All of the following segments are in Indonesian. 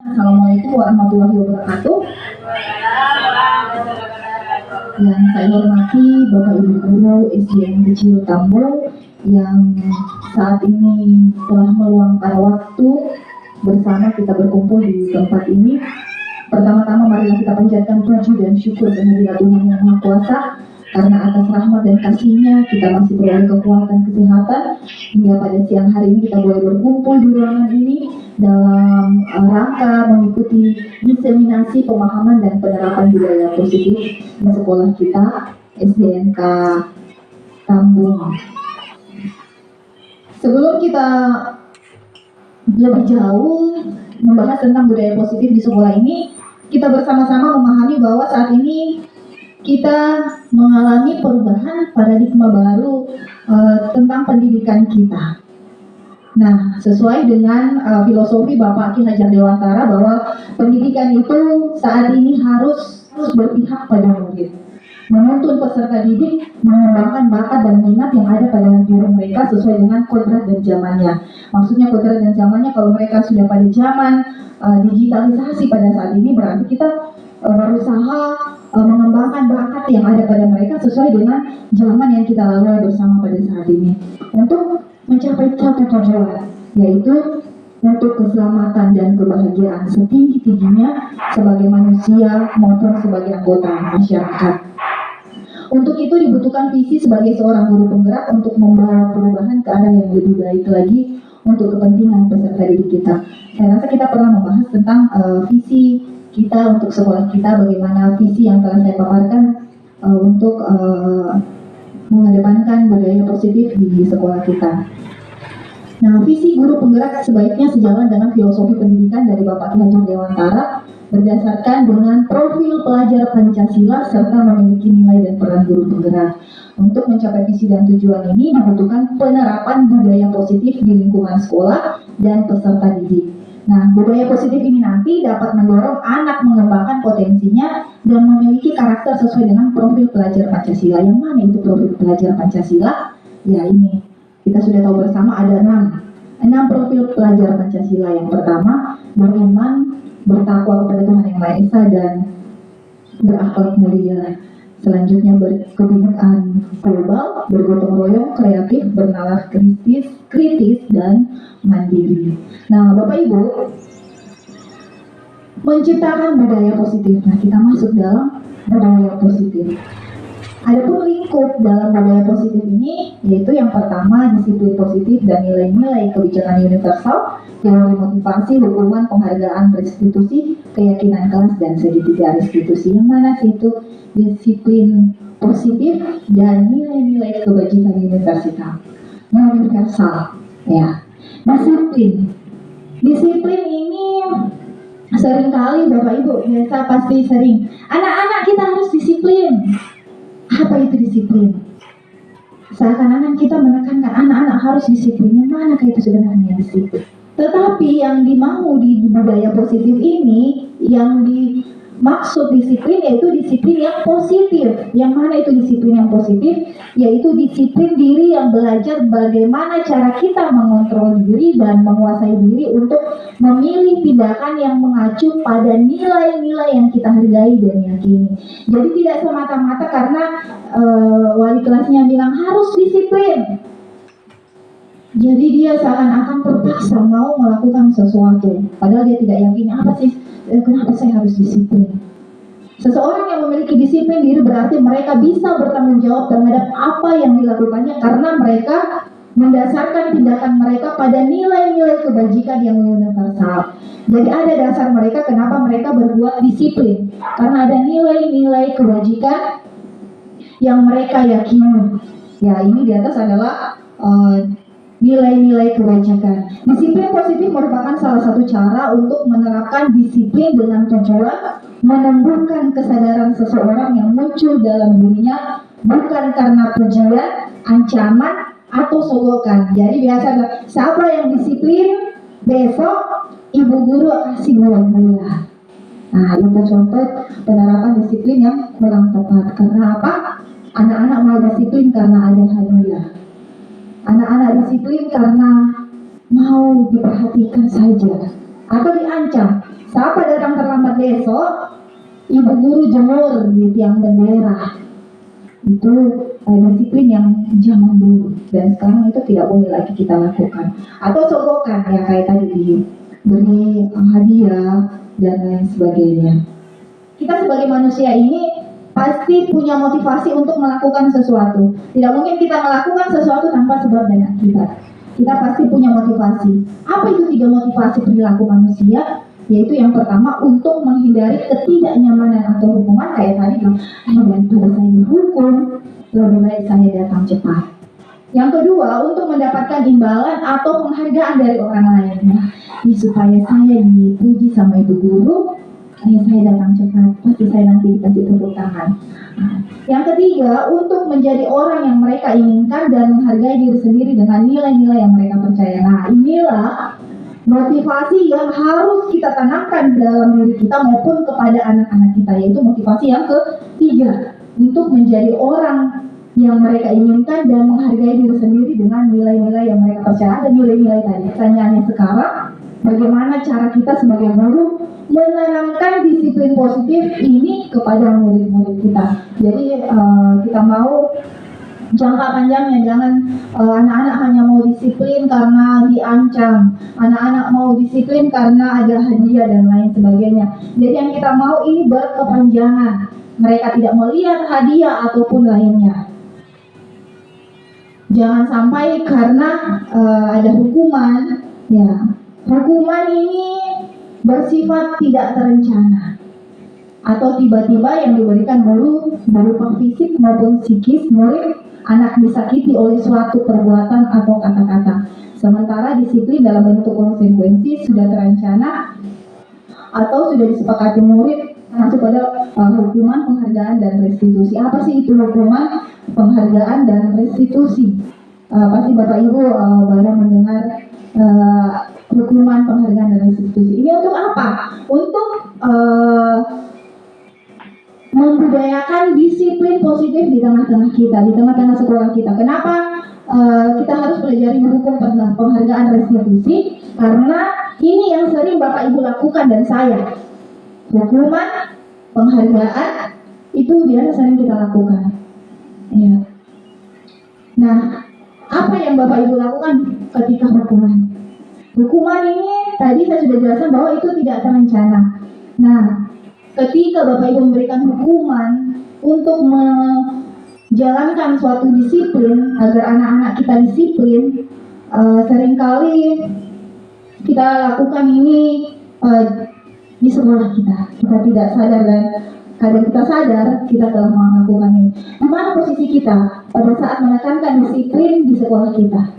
Assalamualaikum warahmatullahi wabarakatuh. Yang saya hormati Bapak Ibu Guru SDN Kecil Tambun yang saat ini telah meluangkan waktu bersama kita berkumpul di tempat ini. Pertama-tama marilah kita panjatkan puji dan syukur kehadirat Tuhan Yang Maha Kuasa, karena atas rahmat dan kasih-Nya kita masih beroleh kekuatan kesehatan hingga pada siang hari ini kita boleh berkumpul di ruangan ini dalam rangka mengikuti diseminasi pemahaman dan penerapan budaya positif di sekolah kita SDNK Tambun. Sebelum kita lebih jauh membahas tentang budaya positif di sekolah ini, kita bersama-sama memahami bahwa saat ini kita mengalami perubahan paradigma baru tentang pendidikan kita. Nah, sesuai dengan filosofi Bapak Ki Hajar Dewantara bahwa pendidikan itu saat ini harus berpihak pada murid, menuntun peserta didik mengembangkan bakat dan minat yang ada pada diri mereka sesuai dengan kodrat dan zamannya. Maksudnya kodrat dan zamannya, kalau mereka sudah pada zaman digitalisasi pada saat ini, berarti kita berusaha mengembangkan bakat yang ada pada mereka sesuai dengan zaman yang kita lalui bersama pada saat ini untuk mencapai satu tujuan, yaitu untuk keselamatan dan kebahagiaan setinggi-tingginya sebagai manusia maupun sebagai anggota masyarakat. Untuk itu dibutuhkan visi sebagai seorang guru penggerak untuk membawa perubahan ke arah yang lebih baik lagi untuk kepentingan peserta didik kita. Saya rasa kita pernah membahas tentang visi kita untuk sekolah kita, bagaimana visi yang telah saya paparkan untuk mengedepankan budaya positif di sekolah kita. Nah, visi guru penggerak sebaiknya sejalan dengan filosofi pendidikan dari Bapak Ki Hajar Dewantara berdasarkan dengan profil pelajar Pancasila serta memiliki nilai dan peran guru penggerak. Untuk mencapai visi dan tujuan ini dibutuhkan penerapan budaya positif di lingkungan sekolah dan peserta didik. Nah, budaya positif ini nanti dapat mendorong anak mengembangkan potensinya dan memiliki karakter sesuai dengan profil pelajar Pancasila. Yang mana itu profil pelajar Pancasila? Ya ini, kita sudah tahu bersama ada 6 profil pelajar Pancasila. Yang pertama, beriman, bertakwa kepada Tuhan Yang Maha Esa dan berakhlak mulia. Selanjutnya berkebinekaan global, bergotong royong, kreatif, bernalar kritis dan mandiri. Nah, Bapak Ibu, menciptakan budaya positif. Nah, kita masuk dalam budaya positif. Adapun lingkup dalam budaya positif ini yaitu yang pertama disiplin positif dan nilai-nilai kebijakan universal, teori motivasi, hukuman, penghargaan, restitusi, keyakinan kelas dan segitiga restitusi. Yang mana sih itu disiplin positif dan nilai-nilai kebajikan universal? Ya, disiplin ini seringkali Bapak Ibu biasa pasti sering, anak-anak kita harus disiplin. Apa itu disiplin? Seakan-akan kita menekankan anak-anak harus disiplin. Yang mana itu sebenarnya disiplin? Tetapi yang dimau di budaya positif ini, yang dimaksud disiplin yaitu disiplin yang positif. Yang mana itu disiplin yang positif? Yaitu disiplin diri yang belajar bagaimana cara kita mengontrol diri dan menguasai diri untuk memilih tindakan yang mengacu pada nilai-nilai yang kita hargai dan yakini. Jadi tidak semata-mata karena wali kelasnya bilang harus disiplin, jadi dia seakan-akan terpaksa mau melakukan sesuatu, padahal dia tidak yakin apa sih, kenapa saya harus disiplin. Seseorang yang memiliki disiplin diri berarti mereka bisa bertanggung jawab terhadap apa yang dilakukannya karena mereka mendasarkan tindakan mereka pada nilai-nilai kebajikan yang universal. Jadi ada dasar mereka kenapa mereka berbuat disiplin, karena ada nilai-nilai kebajikan yang mereka yakini. Ya, ini di atas adalah nilai-nilai kebajikan. Disiplin positif merupakan salah satu cara untuk menerapkan disiplin dengan tujuan menumbuhkan kesadaran seseorang yang muncul dalam dirinya bukan karena pujian, ancaman, atau sogokan. Jadi biasa siapa yang disiplin, besok ibu guru kasih bola. Nah, itu contoh penerapan disiplin yang kurang tepat. Karena apa? Anak-anak mau disiplin karena ada hadiah. Anak-anak disiplin karena mau diperhatikan saja atau diancam. Siapa datang terlambat besok, ibu guru jemur di tiang bendera. Itu disiplin yang zaman dulu, dan sekarang itu tidak boleh lagi kita lakukan. Atau sogokan, ya kayak tadi diberi hadiah dan lain sebagainya. Kita sebagai manusia ini pasti punya motivasi untuk melakukan sesuatu. Tidak mungkin kita melakukan sesuatu tanpa sebab dan akibat. Kita pasti punya motivasi. Apa itu 3 motivasi perilaku manusia? Yaitu yang pertama, untuk menghindari ketidaknyamanan atau hukuman. Kayak tadi bilang, daripada saya dihukum, lebih baik saya datang cepat. Yang kedua, untuk mendapatkan imbalan atau penghargaan dari orang lain. Supaya saya dipuji sama ibu guru, saya datang cepat, pasti saya nanti dikasih tepuk tangan. Yang ketiga, untuk menjadi orang yang mereka inginkan dan menghargai diri sendiri dengan nilai-nilai yang mereka percaya. Nah, inilah motivasi yang harus kita tanamkan dalam diri kita maupun kepada anak-anak kita, yaitu motivasi yang ketiga, untuk menjadi orang yang mereka inginkan dan menghargai diri sendiri dengan nilai-nilai yang mereka percaya. Ada nilai-nilai tadi. Pertanyaannya sekarang, bagaimana cara kita sebagai guru menanamkan disiplin positif ini kepada murid-murid kita. Jadi kita mau jangka panjangnya, jangan anak-anak hanya mau disiplin karena diancam, anak-anak mau disiplin karena ada hadiah dan lain sebagainya. Jadi yang kita mau ini berkepanjangan, mereka tidak melihat hadiah ataupun lainnya. Jangan sampai karena ada hukuman, ya hukuman ini bersifat tidak terencana atau tiba-tiba yang diberikan berupa fisik maupun psikis, murid anak disakiti oleh suatu perbuatan atau kata-kata. Sementara disiplin dalam bentuk konsekuensi sudah terencana atau sudah disepakati murid masuk pada hukuman, penghargaan, dan restitusi. Apa sih itu hukuman, penghargaan, dan restitusi? Pasti Bapak Ibu baru mendengar hukuman, penghargaan, dan restitusi. Ini untuk apa? Untuk membudayakan disiplin positif di tengah-tengah kita, di tengah-tengah sekolah kita. Kenapa kita harus pelajari hukum, penghargaan, restitusi? Karena ini yang sering Bapak Ibu lakukan dan saya. Hukuman, penghargaan, itu biasa sering kita lakukan. Ya. Nah, apa yang Bapak Ibu lakukan ketika hukuman? Hukuman ini tadi saya sudah jelaskan bahwa itu tidak terencana. Nah, ketika Bapak Ibu memberikan hukuman untuk menjalankan suatu disiplin agar anak-anak kita disiplin, seringkali kita lakukan ini di sekolah kita tidak sadar, dan kadang kita sadar kita telah melakukan ini. Di mana posisi kita pada saat menekankan disiplin di sekolah kita?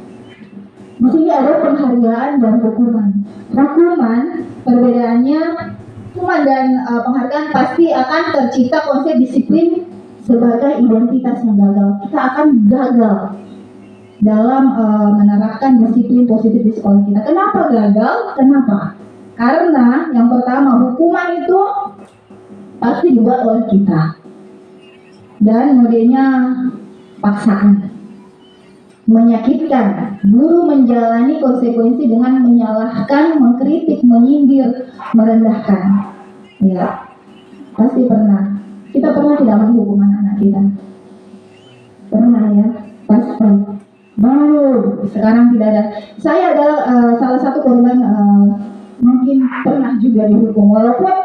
Di sini ada penghargaan dan hukuman. Hukuman, perbedaannya, hukuman dan penghargaan pasti akan tercipta konsep disiplin sebagai identitas yang gagal. Kita akan gagal dalam menerapkan disiplin positif di sekolah kita. Kenapa gagal? Kenapa? Karena yang pertama, hukuman itu pasti dibuat oleh kita, dan modelnya paksaan, menyakitkan. Guru menjalani konsekuensi dengan menyalahkan, mengkritik, menyindir, merendahkan. Ya, pasti pernah. Kita pernah tidak menghukum anak kita? Pernah ya? Pasti. Belum. Sekarang tidak ada. Saya adalah salah satu korban. Mungkin pernah juga dihukum, walaupun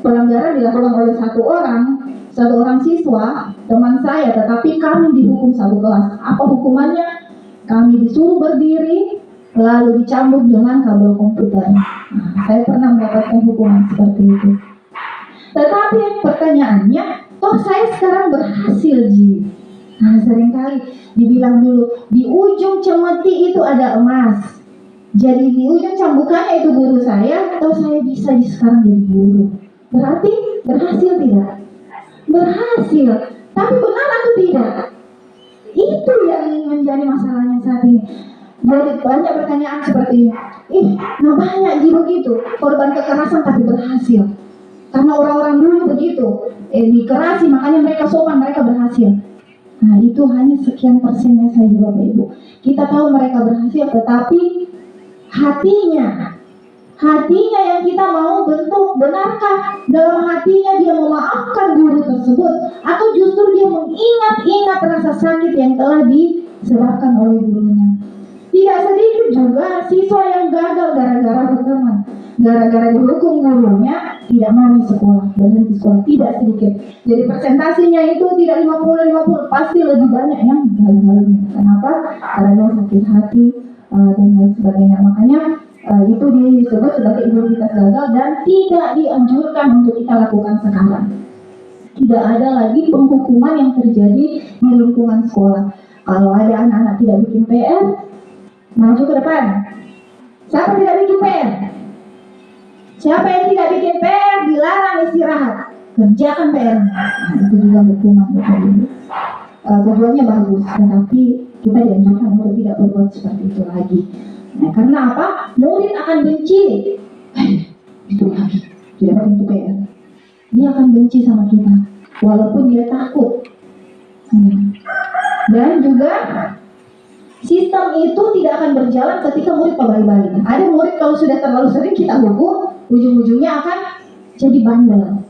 pelanggaran dilakukan oleh satu orang siswa, teman saya, tetapi kami dihukum satu kelas. Apa hukumannya? Kami disuruh berdiri, lalu dicambuk dengan kabel komputer. Saya pernah mendapatkan hukuman seperti itu. Tetapi pertanyaannya, toh saya sekarang berhasil, Ji. Seringkali dibilang dulu, di ujung cemeti itu ada emas. Jadi di ujung cambukannya itu guru saya, atau saya bisa sekarang jadi guru. Berarti berhasil tidak? Berhasil. Tapi benar atau tidak? Itu yang menjadi masalahnya saat ini. Jadi banyak pertanyaan seperti ini. Banyak Ji begitu, korban kekerasan tapi berhasil. Karena orang-orang dulu begitu, dikerasi, makanya mereka sopan, mereka berhasil. Nah, itu hanya sekian persennya saja Bapak Ibu. Kita tahu mereka berhasil, tetapi hatinya Hatinya yang kita mau bentuk, benarkah dalam hatinya dia memaafkan guru tersebut, atau justru dia mengingat-ingat rasa sakit yang telah disebabkan oleh gurunya. Tidak sedikit juga siswa yang gagal gara-gara hukuman, gara-gara dihukum gurunya tidak mau di sekolah, berhenti sekolah, tidak sedikit. Jadi persentasinya itu tidak 50-50, pasti lebih banyak yang gagalnya. Kenapa? Karena sakit hati dan lain sebagainya. Makanya itu disebut sebagai identitas gagal dan tidak dianjurkan untuk kita lakukan sekarang. Tidak ada lagi penghukuman yang terjadi di lingkungan sekolah. Kalau ada anak-anak tidak bikin PR, maju ke depan. Siapa tidak bikin PR? Siapa yang tidak bikin PR dilarang istirahat. Kerjakan PR. Nah, itu juga hukuman. Tujuannya bagus, tetapi kita dianjurkan untuk tidak berbuat seperti itu lagi. Nah, karena apa? Murid akan benci. Itu lagi, tidak bikin PR. Dia akan benci sama kita, walaupun dia takut. Dan juga sistem itu tidak akan berjalan ketika murid kembali-balik. Ada murid kalau sudah terlalu sering kita hukum, ujung-ujungnya akan jadi bandel.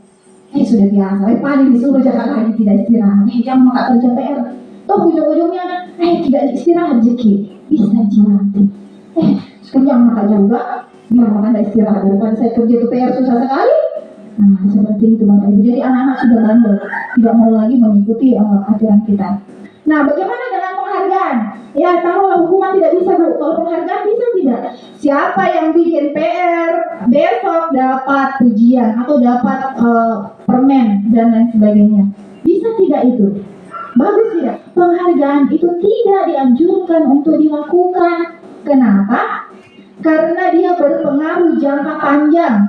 Sudah biasa, paling disuruh jaga lagi tidak istirahat. Jangan makan kerja PR. Toh ujung-ujungnya, tidak istirahat sedikit, bisa nanti. Kenyang makan juga, dia makan istirahat. Daripada saya kerja itu PR susah sekali. Nah, seperti itu Bapak Ibu. Jadi anak-anak sudah bandel, tidak mau lagi mengikuti aturan kita. Nah, bagaimana dengan penghargaan? Ya, taruhlah hukuman tidak bisa, Bu. Kalau penghargaan bisa tidak? Siapa yang bikin PR besok dapat pujian atau dapat permen dan lain sebagainya? Bisa tidak itu? Bagus tidak? Penghargaan itu tidak dianjurkan untuk dilakukan. Kenapa? Karena dia berpengaruh jangka panjang.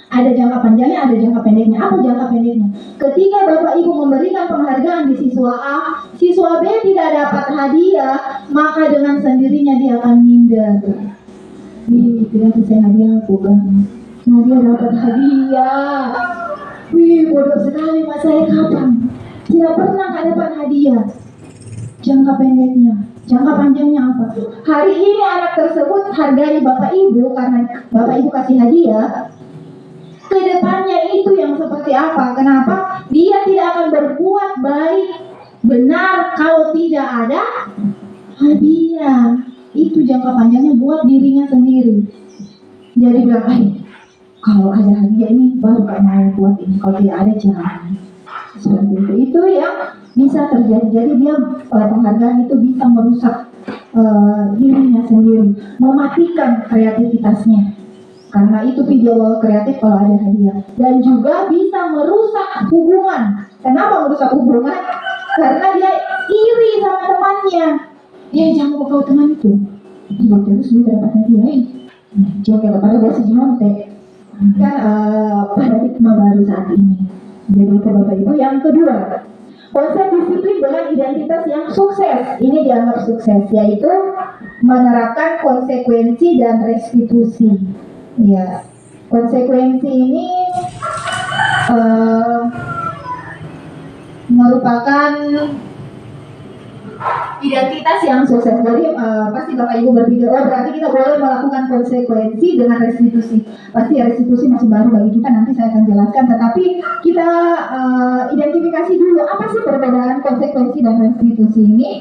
Ada jangka panjangnya, ada jangka pendeknya. Apa jangka pendeknya? Ketika Bapak Ibu memberikan penghargaan di siswa A, siswa B tidak dapat hadiah, maka dengan sendirinya dia akan minder. Tidak saya hadiah bukan. Nah, dia dapat hadiah. Bodoh sekali mas saya kapan? Tidak pernah dapat hadiah. Jangka pendeknya. Jangka panjangnya apa? Hari ini anak tersebut hargai Bapak Ibu karena Bapak Ibu kasih hadiah. Kedepannya itu yang seperti apa? Kenapa? Dia tidak akan berbuat baik benar kalau tidak ada hadiah. Itu jangka panjangnya buat dirinya sendiri. Jadi bilang, kalau ada hadiah ini baru Kak mau buat ini. Kalau tidak ada jangan. Seperti itu. Itu yang bisa terjadi. Jadi dia penghargaan itu bisa merusak dirinya sendiri, mematikan kreativitasnya. Karena itu video kreatif kalau ada hadiah. Dan juga bisa merusak hubungan. Kenapa merusak hubungan? Karena dia iri sama temannya. Jangan mau kau teman itu. Dia terus dia dapat hadiah. Jangan pada bahasa Jimonte. Kan paradigma baru saat ini. Jadi itu Bapak Ibu. Yang kedua, konsep disiplin dengan identitas yang sukses. Ini dianggap sukses, yaitu menerapkan konsekuensi dan restitusi. Ya, konsekuensi ini merupakan identitas yang sukses. Jadi pasti Bapak Ibu berpikir, berarti kita boleh melakukan konsekuensi dengan restitusi. Pasti restitusi masih baru bagi kita, nanti saya akan jelaskan. Tetapi kita identifikasi dulu apa sih perbedaan konsekuensi dan restitusi ini.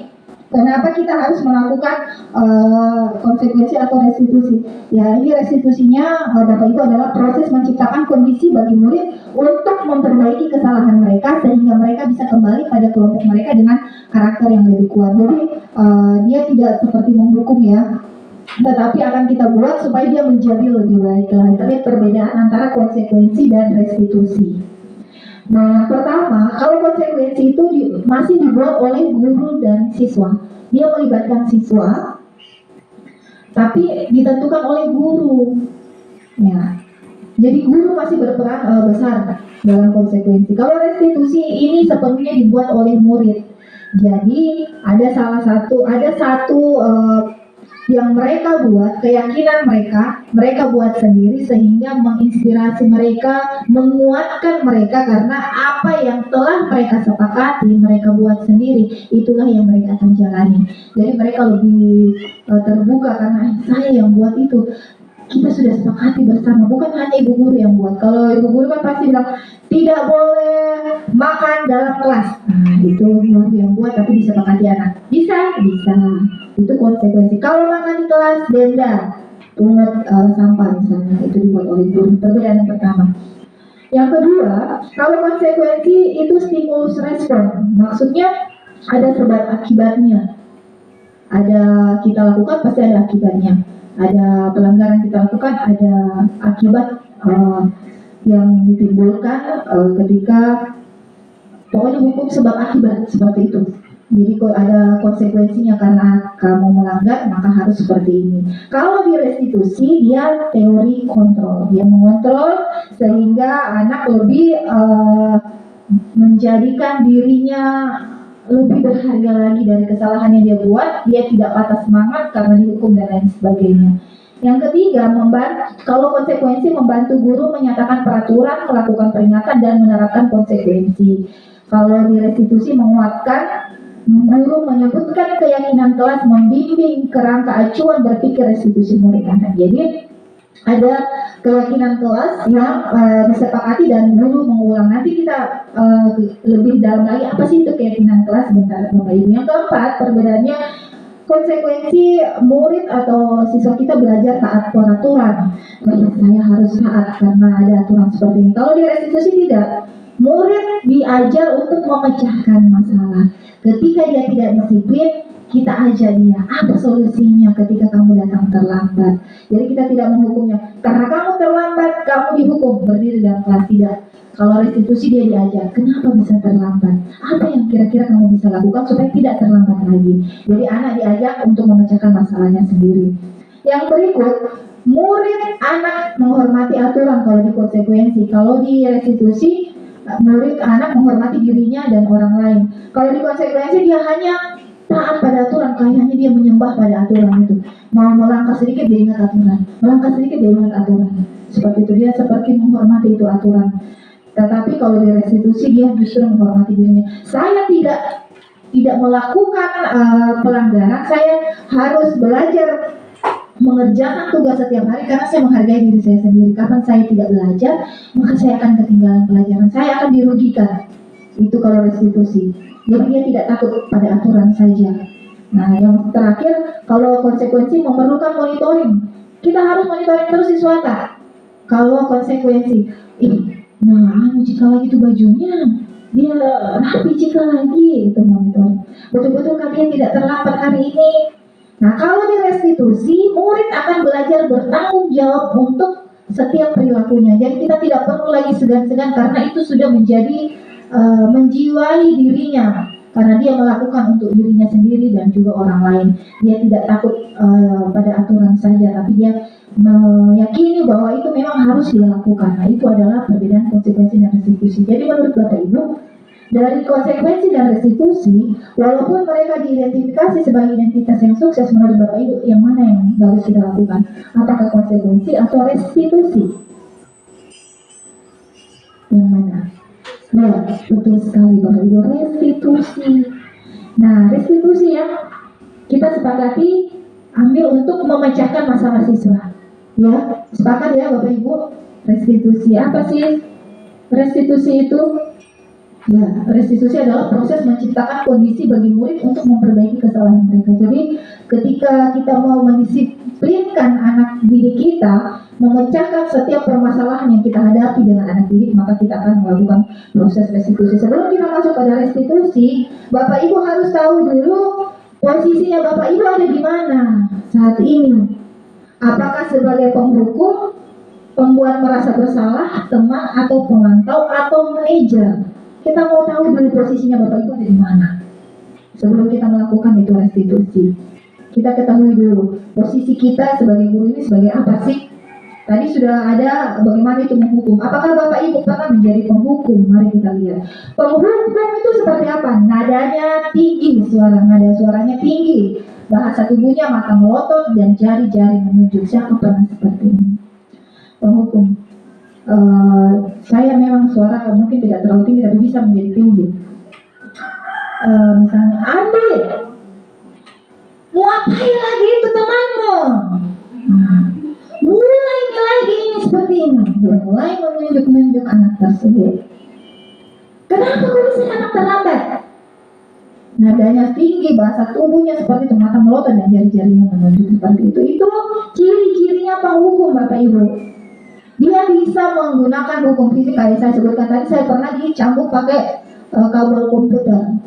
Kenapa kita harus melakukan konsekuensi atau restitusi? Ya, ini restitusinya Bapak Ibu adalah proses menciptakan kondisi bagi murid untuk memperbaiki kesalahan mereka sehingga mereka bisa kembali pada kelompok mereka dengan karakter yang lebih kuat. Jadi dia tidak seperti menghukum ya, tetapi akan kita buat supaya dia menjadi lebih baik. Lihat perbedaan antara konsekuensi dan restitusi. Nah, pertama, kalau konsekuensi itu masih dibuat oleh guru dan siswa. Dia melibatkan siswa, tapi ditentukan oleh guru. Ya, jadi guru masih berperan besar dalam konsekuensi. Kalau restitusi ini sepenuhnya dibuat oleh murid. Jadi ada satu yang mereka buat, keyakinan mereka buat sendiri sehingga menginspirasi mereka, menguatkan mereka karena apa yang telah mereka sepakati, mereka buat sendiri, itulah yang mereka akan jalani. Jadi mereka lebih terbuka karena saya yang buat itu. kita sudah sepakati bersama, bukan hanya ibu guru yang buat. Kalau ibu guru kan pasti bilang tidak boleh makan dalam kelas. Nah, itu guru yang buat, tapi disepakati anak. Bisa, bisa. Itu konsekuensi. Kalau makan di kelas, denda, pungut sampah misalnya, itu dibuat oleh guru. Perbedaan yang pertama. Yang kedua, kalau konsekuensi itu stimulus respon. Maksudnya ada sebab akibatnya. Ada kita lakukan pasti ada akibatnya. Ada pelanggaran kita lakukan, ada akibat yang ditimbulkan ketika pokoknya hukum sebab akibat seperti itu. Jadi ada konsekuensinya karena kamu melanggar maka harus seperti ini. Kalau di restitusi dia teori kontrol, dia mengontrol sehingga anak lebih menjadikan dirinya lebih berharga lagi dari kesalahan yang dia buat, dia tidak patah semangat karena dihukum dan lain sebagainya. Yang ketiga, kalau konsekuensi membantu guru menyatakan peraturan, melakukan peringatan dan menerapkan konsekuensi. Kalau di restitusi menguatkan, guru menyebutkan keyakinan kelas, membimbing kerangka acuan berpikir restitusi murid anak. Jadi ada keyakinan kelas yang disepakati dan guru mengulang. Nanti kita lebih dalam lagi apa sih itu keyakinan kelas sebentar Bapak Ibu. Yang keempat, perbedaannya konsekuensi murid atau siswa kita belajar taat peraturan. Saya harus taat karena ada aturan seperti ini. Kalau di restitusi tidak. Murid diajar untuk memecahkan masalah. Ketika dia tidak disiplin, kita ajar dia apa solusinya ketika kamu datang terlambat. Jadi kita tidak menghukumnya karena kamu terlambat kamu dihukum berdiri dalam kelas, tidak. Kalau restitusi dia diajar kenapa bisa terlambat, apa yang kira-kira kamu bisa lakukan supaya tidak terlambat lagi. Jadi anak diajak untuk memecahkan masalahnya sendiri. Yang berikut, murid anak menghormati aturan kalau di konsekuensi. Kalau di restitusi, murid anak menghormati dirinya dan orang lain. Kalau di konsekuensi dia hanya taat pada aturan, kayaknya dia menyembah pada aturan itu. Mau melangkah sedikit dia ingat aturan, melangkah sedikit dia ingat aturan. Seperti itu, dia seperti menghormati itu aturan. Tetapi kalau di restitusi dia justru menghormati dirinya. Saya tidak melakukan pelanggaran, saya harus belajar mengerjakan tugas setiap hari karena saya menghargai diri saya sendiri. Kapan saya tidak belajar, maka saya akan ketinggalan pelajaran, saya akan dirugikan. Itu kalau restitusi. Jadi dia tidak takut pada aturan saja. Nah, yang terakhir, kalau konsekuensi memerlukan monitoring. Kita harus monitoring terus siswa tak? Kalau konsekuensi, jika lagi itu bajunya, dia rapi jika lagi, itu monitoring. Betul-betul dia tidak terlambat hari ini. Nah, kalau di restitusi, murid akan belajar bertanggung jawab untuk setiap perilakunya. Jadi kita tidak perlu lagi segan-segan karena itu sudah menjadi menjiwai dirinya. Karena dia melakukan untuk dirinya sendiri dan juga orang lain. Dia tidak takut pada aturan saja, tapi dia meyakini bahwa itu memang harus dia lakukan. Nah, itu adalah perbedaan konsekuensi dan restitusi. Jadi menurut Bapak Ibu, dari konsekuensi dan restitusi, walaupun mereka diidentifikasi sebagai identitas yang sukses, menurut Bapak Ibu, yang mana yang harus kita lakukan? Apakah konsekuensi atau restitusi? Yang mana? Nah, betul sekali Bapak Ibu, restitusi. Nah, restitusi yang kita sepakati ambil untuk memecahkan masalah siswa. Ya, sepakat ya Bapak Ibu? Restitusi apa sih? Restitusi itu, ya, restitusi adalah proses menciptakan kondisi bagi murid untuk memperbaiki kesalahan mereka. Jadi ketika kita mau mendisiplinkan anak didik kita, memecahkan setiap permasalahan yang kita hadapi dengan anak didik, maka kita akan melakukan proses restitusi. Sebelum kita masuk pada restitusi, Bapak Ibu harus tahu dulu posisinya Bapak Ibu ada di mana saat ini. Apakah sebagai penghukum, pembuat merasa bersalah, teman atau pemantau atau manajer? Kita mau tahu dulu posisinya Bapak Ibu ada di mana sebelum kita melakukan itu restitusi. Kita ketahui dulu posisi kita sebagai guru ini sebagai apa sih? Tadi sudah ada bagaimana itu menghukum. Apakah Bapak Ibu pernah menjadi penghukum? Mari kita lihat. Penghukum itu seperti apa? Nadanya tinggi, nada suaranya tinggi, bahasa tubuhnya mata melotot dan jari-jari menunjuk. Siapa pernah seperti ini? Penghukum. Saya memang suara mungkin tidak terlalu tinggi tapi bisa menjadi tinggi. Misalnya, Andi, mau ngapain lagi itu temanmu? Mulai dia mulai menunjuk-nunjuk anak tersebut. Kenapa kok bisa anak terlambat? Nadanya tinggi, bahasa tubuhnya seperti itu, mata melotot dan jari-jarinya menunjuk seperti itu. Itu ciri-cirinya penghukum, Bapak Ibu. Dia bisa menggunakan hukum fisik kayak saya sebutkan tadi. Saya pernah dicambuk pakai kabel komputer.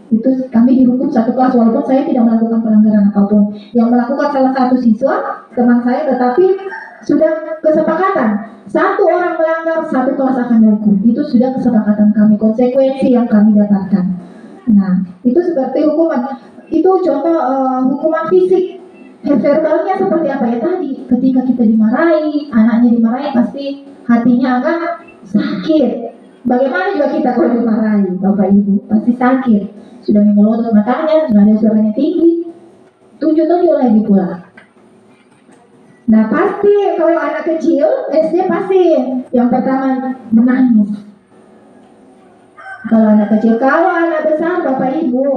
Itu kami dihukum satu kelas, walaupun saya tidak melakukan pelanggaran apapun. Yang melakukan salah satu siswa, teman saya, tetapi sudah kesepakatan. Satu orang melanggar, satu kelas akan dihukum. Itu sudah kesepakatan kami, konsekuensi yang kami dapatkan. Nah, itu seperti hukuman. Itu contoh hukuman fisik. Verbalnya seperti apa ya tadi? Ketika kita dimarahi, anaknya dimarahi, pasti hatinya akan sakit. Bagaimana juga kita kalau dimarahi, Bapak Ibu? Pasti sakit. Sudah memelotot matanya, sudah ada suaranya tinggi, tunjuk-tunjuk lagi pula. Nah, pasti kalau anak kecil SD pasti yang pertama menangis. Kalau anak kecil, kalau anak besar Bapak Ibu,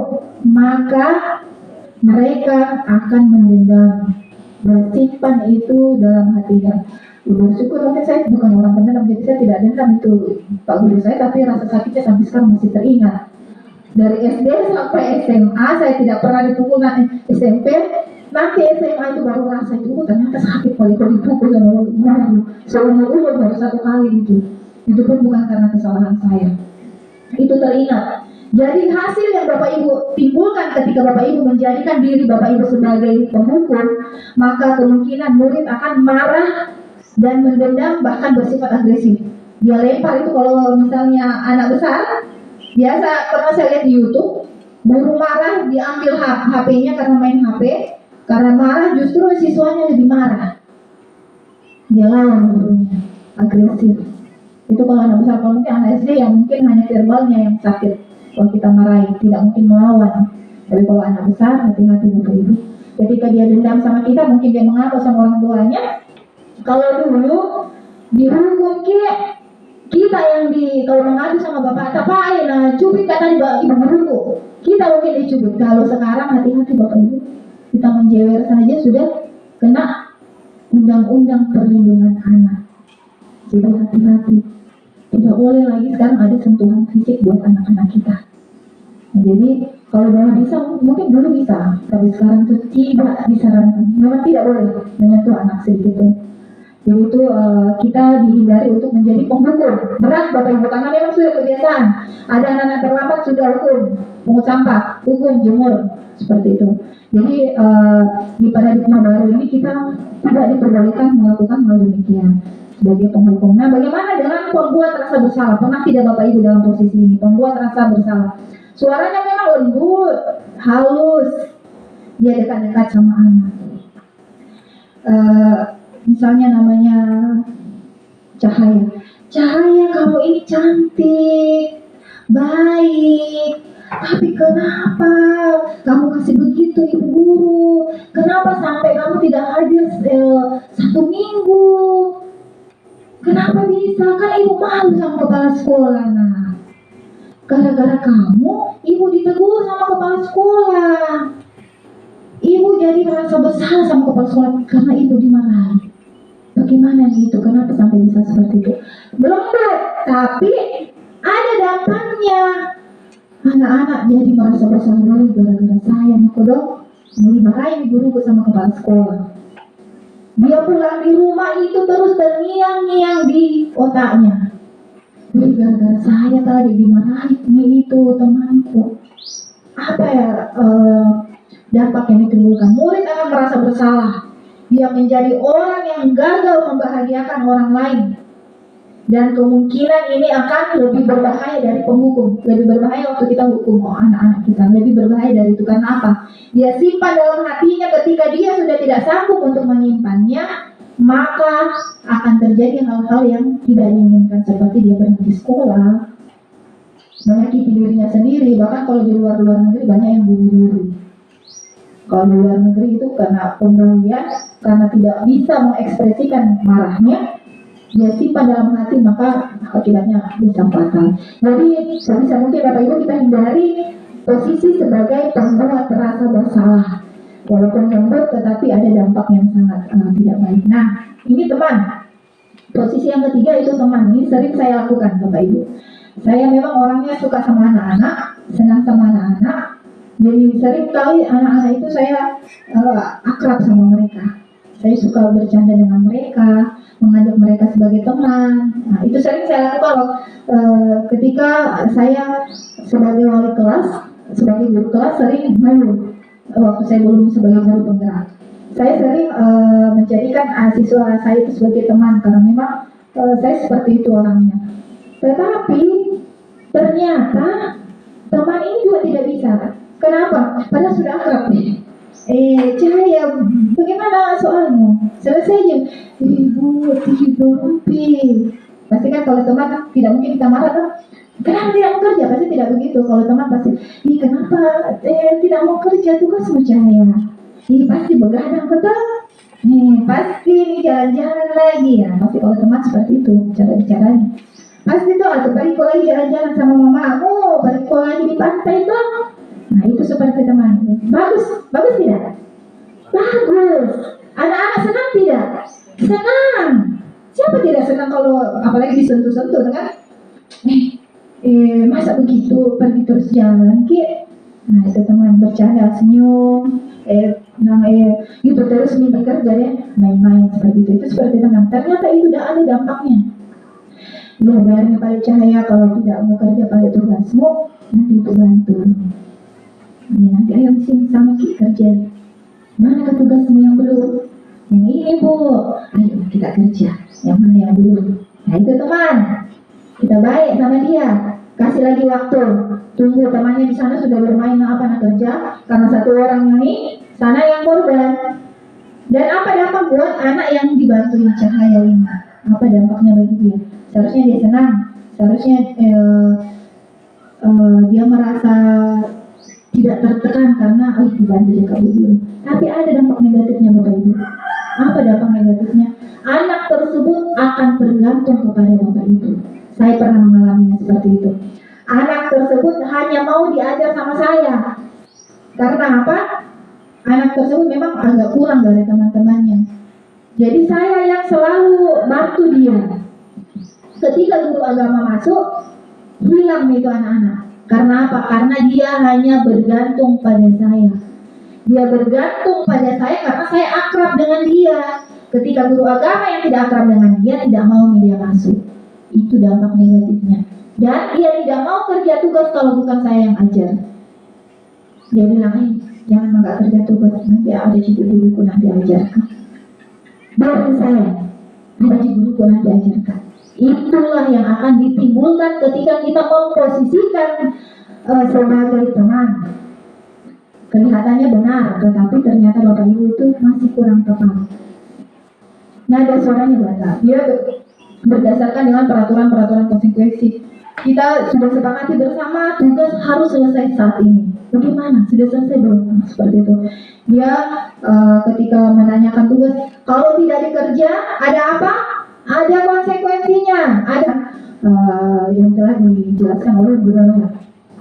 maka mereka akan mendendam, bersimpan itu dalam hatinya. Bersyukur mungkin saya bukan orang pendendam, jadi saya tidak dendam itu Pak Guru saya, tapi rasa sakitnya sampai sekarang masih teringat. Dari SD sampai SMA saya tidak pernah dipukul. SMP, nanti SMA itu baru rasa itu ternyata sakit kalau dipukul sama guru. Seumur umur baru satu kali itu. Itu pun bukan karena kesalahan saya. Itu teringat. Jadi hasil yang Bapak Ibu timbulkan ketika Bapak Ibu menjadikan diri Bapak Ibu sebagai pemukul, maka kemungkinan murid akan marah dan mendendam, bahkan bersifat agresif. Dia lempar itu kalau misalnya anak besar, biasa pernah saya lihat di YouTube, guru marah diambil HP-nya karena main HP, karena marah justru siswanya lebih marah. Dia lawan gurunya, agresif. Itu kalau anak besar. Kalau mungkin anak SD yang mungkin hanya verbalnya yang sakit. Kalau kita marahi, tidak mungkin melawan. Tapi kalau anak besar, hati-hati Bapak Ibu. Ketika dia dendam sama kita, mungkin dia mengaku sama orang tuanya. Kalau dulu dihukum kita yang kalau mengadu sama bapak, tapain, cubit kata ibu guruku. Kita mungkin dicubit. Kalau sekarang hati-hati Bapak Ibu. Kita menjewer saja sudah kena undang-undang perlindungan anak. Jadi hati-hati. Tidak boleh lagi sekarang ada sentuhan fisik buat anak-anak kita. Nah, jadi kalau dulu bisa, mungkin dulu bisa, tapi sekarang itu tidak disarankan. Memang tidak boleh menyentuh anak sedikit pun. Jadi itu kita dihindari untuk menjadi pemukul. Berat Bapak Ibu, karena memang sudah kebiasaan. Ada anak-anak terlambat sudah hukum, pungut sampah, hukum jemur, seperti itu. Jadi di paradigma baru ini kita tidak diperbolehkan melakukan hal demikian sebagai penghukum. Nah, bagaimana dengan pembuat rasa bersalah? Pernah tidak Bapak Ibu dalam posisi ini? Pembuat rasa bersalah. Suaranya memang lembut, halus. Dia dekat-dekat sama anak. Misalnya namanya Cahaya. Cahaya, kamu ini cantik, baik. Tapi kenapa kamu kasih begitu Ibu Guru? Kenapa sampai kamu tidak hadir 1 minggu? Kenapa bisa? Kan Ibu malu sama kepala sekolah. Nah, gara-gara kamu, Ibu ditegur sama kepala sekolah. Ibu jadi merasa bersalah sama kepala sekolah karena Ibu dimarahi. Bagaimana nih itu? Kenapa sampai bisa seperti itu? Lembut, tapi ada dampaknya. Anak-anak jadi merasa bersalah gara-gara saya kodok dimarahi guruku sama kepala sekolah. Dia pulang di rumah itu terus terngiang-ngiang di otaknya. Gara-gara saya tadi dimarahi itu temanku. Apa ya dampak yang ditimbulkan? Murid akan merasa bersalah. Dia menjadi orang yang gagal membahagiakan orang lain. Dan kemungkinan ini akan lebih berbahaya dari penghukum. Lebih berbahaya waktu kita hukum anak-anak kita. Lebih berbahaya dari itu. Karena apa? Dia simpan dalam hatinya. Ketika dia sudah tidak sanggup untuk menyimpannya, maka akan terjadi hal-hal yang tidak diinginkan. Seperti dia berhenti sekolah, menyakiti dirinya sendiri. Bahkan kalau di luar negeri banyak yang bunuh diri. Kalau di luar negeri itu karena pembunuhan, karena tidak bisa mengekspresikan marahnya, dia simpan dalam hati, maka akibatnya bisa fatal. Jadi sebisa mungkin Bapak Ibu kita hindari posisi sebagai pembuat rasa bersalah. Walaupun lembut, tetapi ada dampak yang sangat tidak baik. Nah, ini teman, Posisi yang ketiga itu teman. Ini sering saya lakukan Bapak Ibu. Saya memang orangnya suka sama anak-anak, senang sama anak-anak. Jadi sering kali anak-anak itu saya akrab sama mereka. Saya suka bercanda dengan mereka, mengajak mereka sebagai teman. Nah, itu sering saya lakukan ketika saya sebagai wali kelas, sebagai guru kelas sering dulu waktu saya belum sebagai guru penggerak. Saya sering menjadikan siswa saya itu sebagai teman karena memang saya seperti itu orangnya. Tetapi ternyata teman ini juga tidak bisa. Kenapa? Padahal sudah akrab nih. Cahaya, bagaimana soalnya? Selesai aja. Ibu, berhenti. Pasti kan kalau teman tidak mungkin kita marah kan? Kenapa tidak mau kerja? Pasti tidak begitu. Kalau teman pasti, kenapa tidak mau kerja? Tugasmu Cahaya. Pasti begadang ketemu. Pasti ini jalan-jalan lagi ya. Pasti kalau teman seperti itu cara bicaranya. Pasti tuh atau balik lagi jalan-jalan sama mamamu, balik lagi di pantai tuh. Nah itu seperti teman. Bagus tidak? Bagus. Anak-anak senang tidak? Senang. Siapa tidak senang kalau apalagi disentuh-sentuh kan? Masa begitu pergi terus jalan Ki? Nah itu teman bercanda, senyum, gitu terus mimpi kerja deh, main-main seperti itu. Itu seperti teman. Ternyata itu udah ada dampaknya. Bayarnya pada Cahaya kalau tidak mau kerja pada tugasmu, nanti itu bantu. Nanti ayo sini sama Ki kerja. Mana ke tugasmu yang belum? Yang ini Bu. Ayo kita kerja. Yang mana yang belum? Nah itu teman. Kita baik sama dia. Kasih lagi waktu. Tunggu temannya di sana sudah bermain nak kerja. Karena satu orang ini sana yang korban. Dan apa dampak buat anak yang dibantu Cahaya ini? Apa dampaknya bagi dia? Seharusnya dia senang. Seharusnya dia merasa tidak tertekan karena dibantu jaga guru. Tapi ada dampak negatifnya Bapak Ibu. Apa dampak negatifnya? Anak tersebut akan bergantung kepada Bapak Ibu. Saya pernah mengalaminya seperti itu. Anak tersebut hanya mau diajar sama saya. Karena apa? Anak tersebut memang agak kurang dari teman-temannya. Jadi saya yang selalu bantu dia. Ketika guru agama masuk, hilang itu anak-anak. Karena apa? Karena dia hanya bergantung pada saya. Dia bergantung pada saya karena saya akrab dengan dia. Ketika guru agama yang tidak akrab dengan dia, tidak mau dia masuk. Itu dampak negatifnya. Dan dia tidak mau kerja tugas kalau bukan saya yang ajar. Dia bilang, jangan nggak kerja tugas, nanti ada cikgu guruku nanti ajarkan. Biar saya, ada cikgu guruku nanti ajarkan. Itulah yang akan ditimbulkan ketika kita memposisikan sebagai teman. Kelihatannya benar, tetapi ternyata Bapak Ibu itu masih kurang tepat. Nada suaranya batal. Dia berdasarkan dengan peraturan-peraturan konsekuensi. Kita sudah sepakati bersama tugas harus selesai saat ini. Bagaimana? Sudah selesai belum? Seperti itu. Dia ketika menanyakan tugas, kalau tidak dikerja, ada apa? Ada konsekuensinya. Ada yang telah dijelaskan oleh gubernur.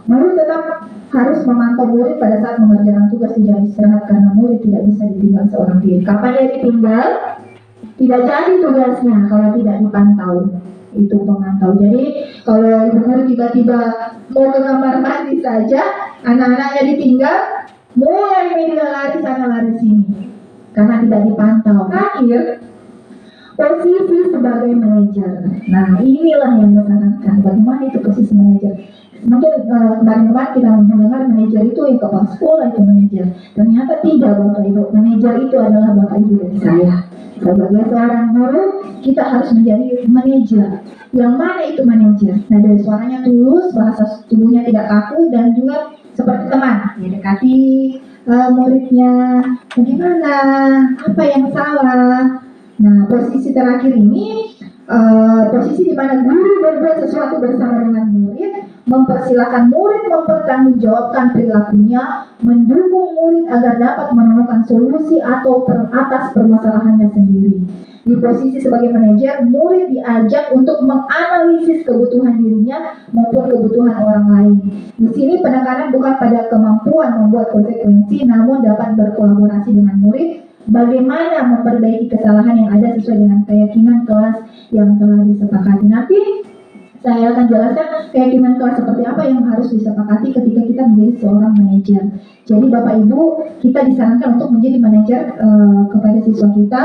Guru tetap harus memantau murid pada saat mengerjakan tugas di jam istirahat karena murid tidak bisa ditinggal seorang diri. Kapan dia ditinggal? Tidak jadi tugasnya kalau tidak dipantau. Itu pemantau. Jadi kalau guru tiba-tiba mau ke kamar mandi saja, anak-anaknya ditinggal, mulai media lari sana lari sini karena tidak dipantau. Akhir posisi sebagai manajer. Nah inilah yang disarankan. Bagaimana itu posisi manajer? Mungkin kemarin-kemarin kita mendengar manajer itu yang kepala sekolah itu manajer. Ternyata tidak Bapak Ibu. Manajer itu adalah Bapak Ibu dan saya. Sebagai seorang guru, kita harus menjadi manajer. Yang mana itu manajer? Nah dari suaranya tulus, bahasa tubuhnya tidak kaku, dan juga seperti teman. Ya, dekati muridnya. Bagaimana? Apa yang salah? Nah posisi terakhir ini, posisi di mana guru berbuat sesuatu bersama dengan murid, mempersilahkan murid mempertanggungjawabkan perilakunya, mendukung murid agar dapat menemukan solusi atau atas permasalahannya sendiri. Di posisi sebagai manajer, murid diajak untuk menganalisis kebutuhan dirinya maupun kebutuhan orang lain. Di sini penekanan bukan pada kemampuan membuat konsekuensi, namun dapat berkolaborasi dengan murid bagaimana memperbaiki kesalahan yang ada sesuai dengan keyakinan kelas yang telah disepakati. Nanti saya akan jelaskan keyakinan kelas seperti apa yang harus disepakati ketika kita menjadi seorang manajer. Jadi Bapak Ibu, kita disarankan untuk menjadi manajer kepada siswa kita.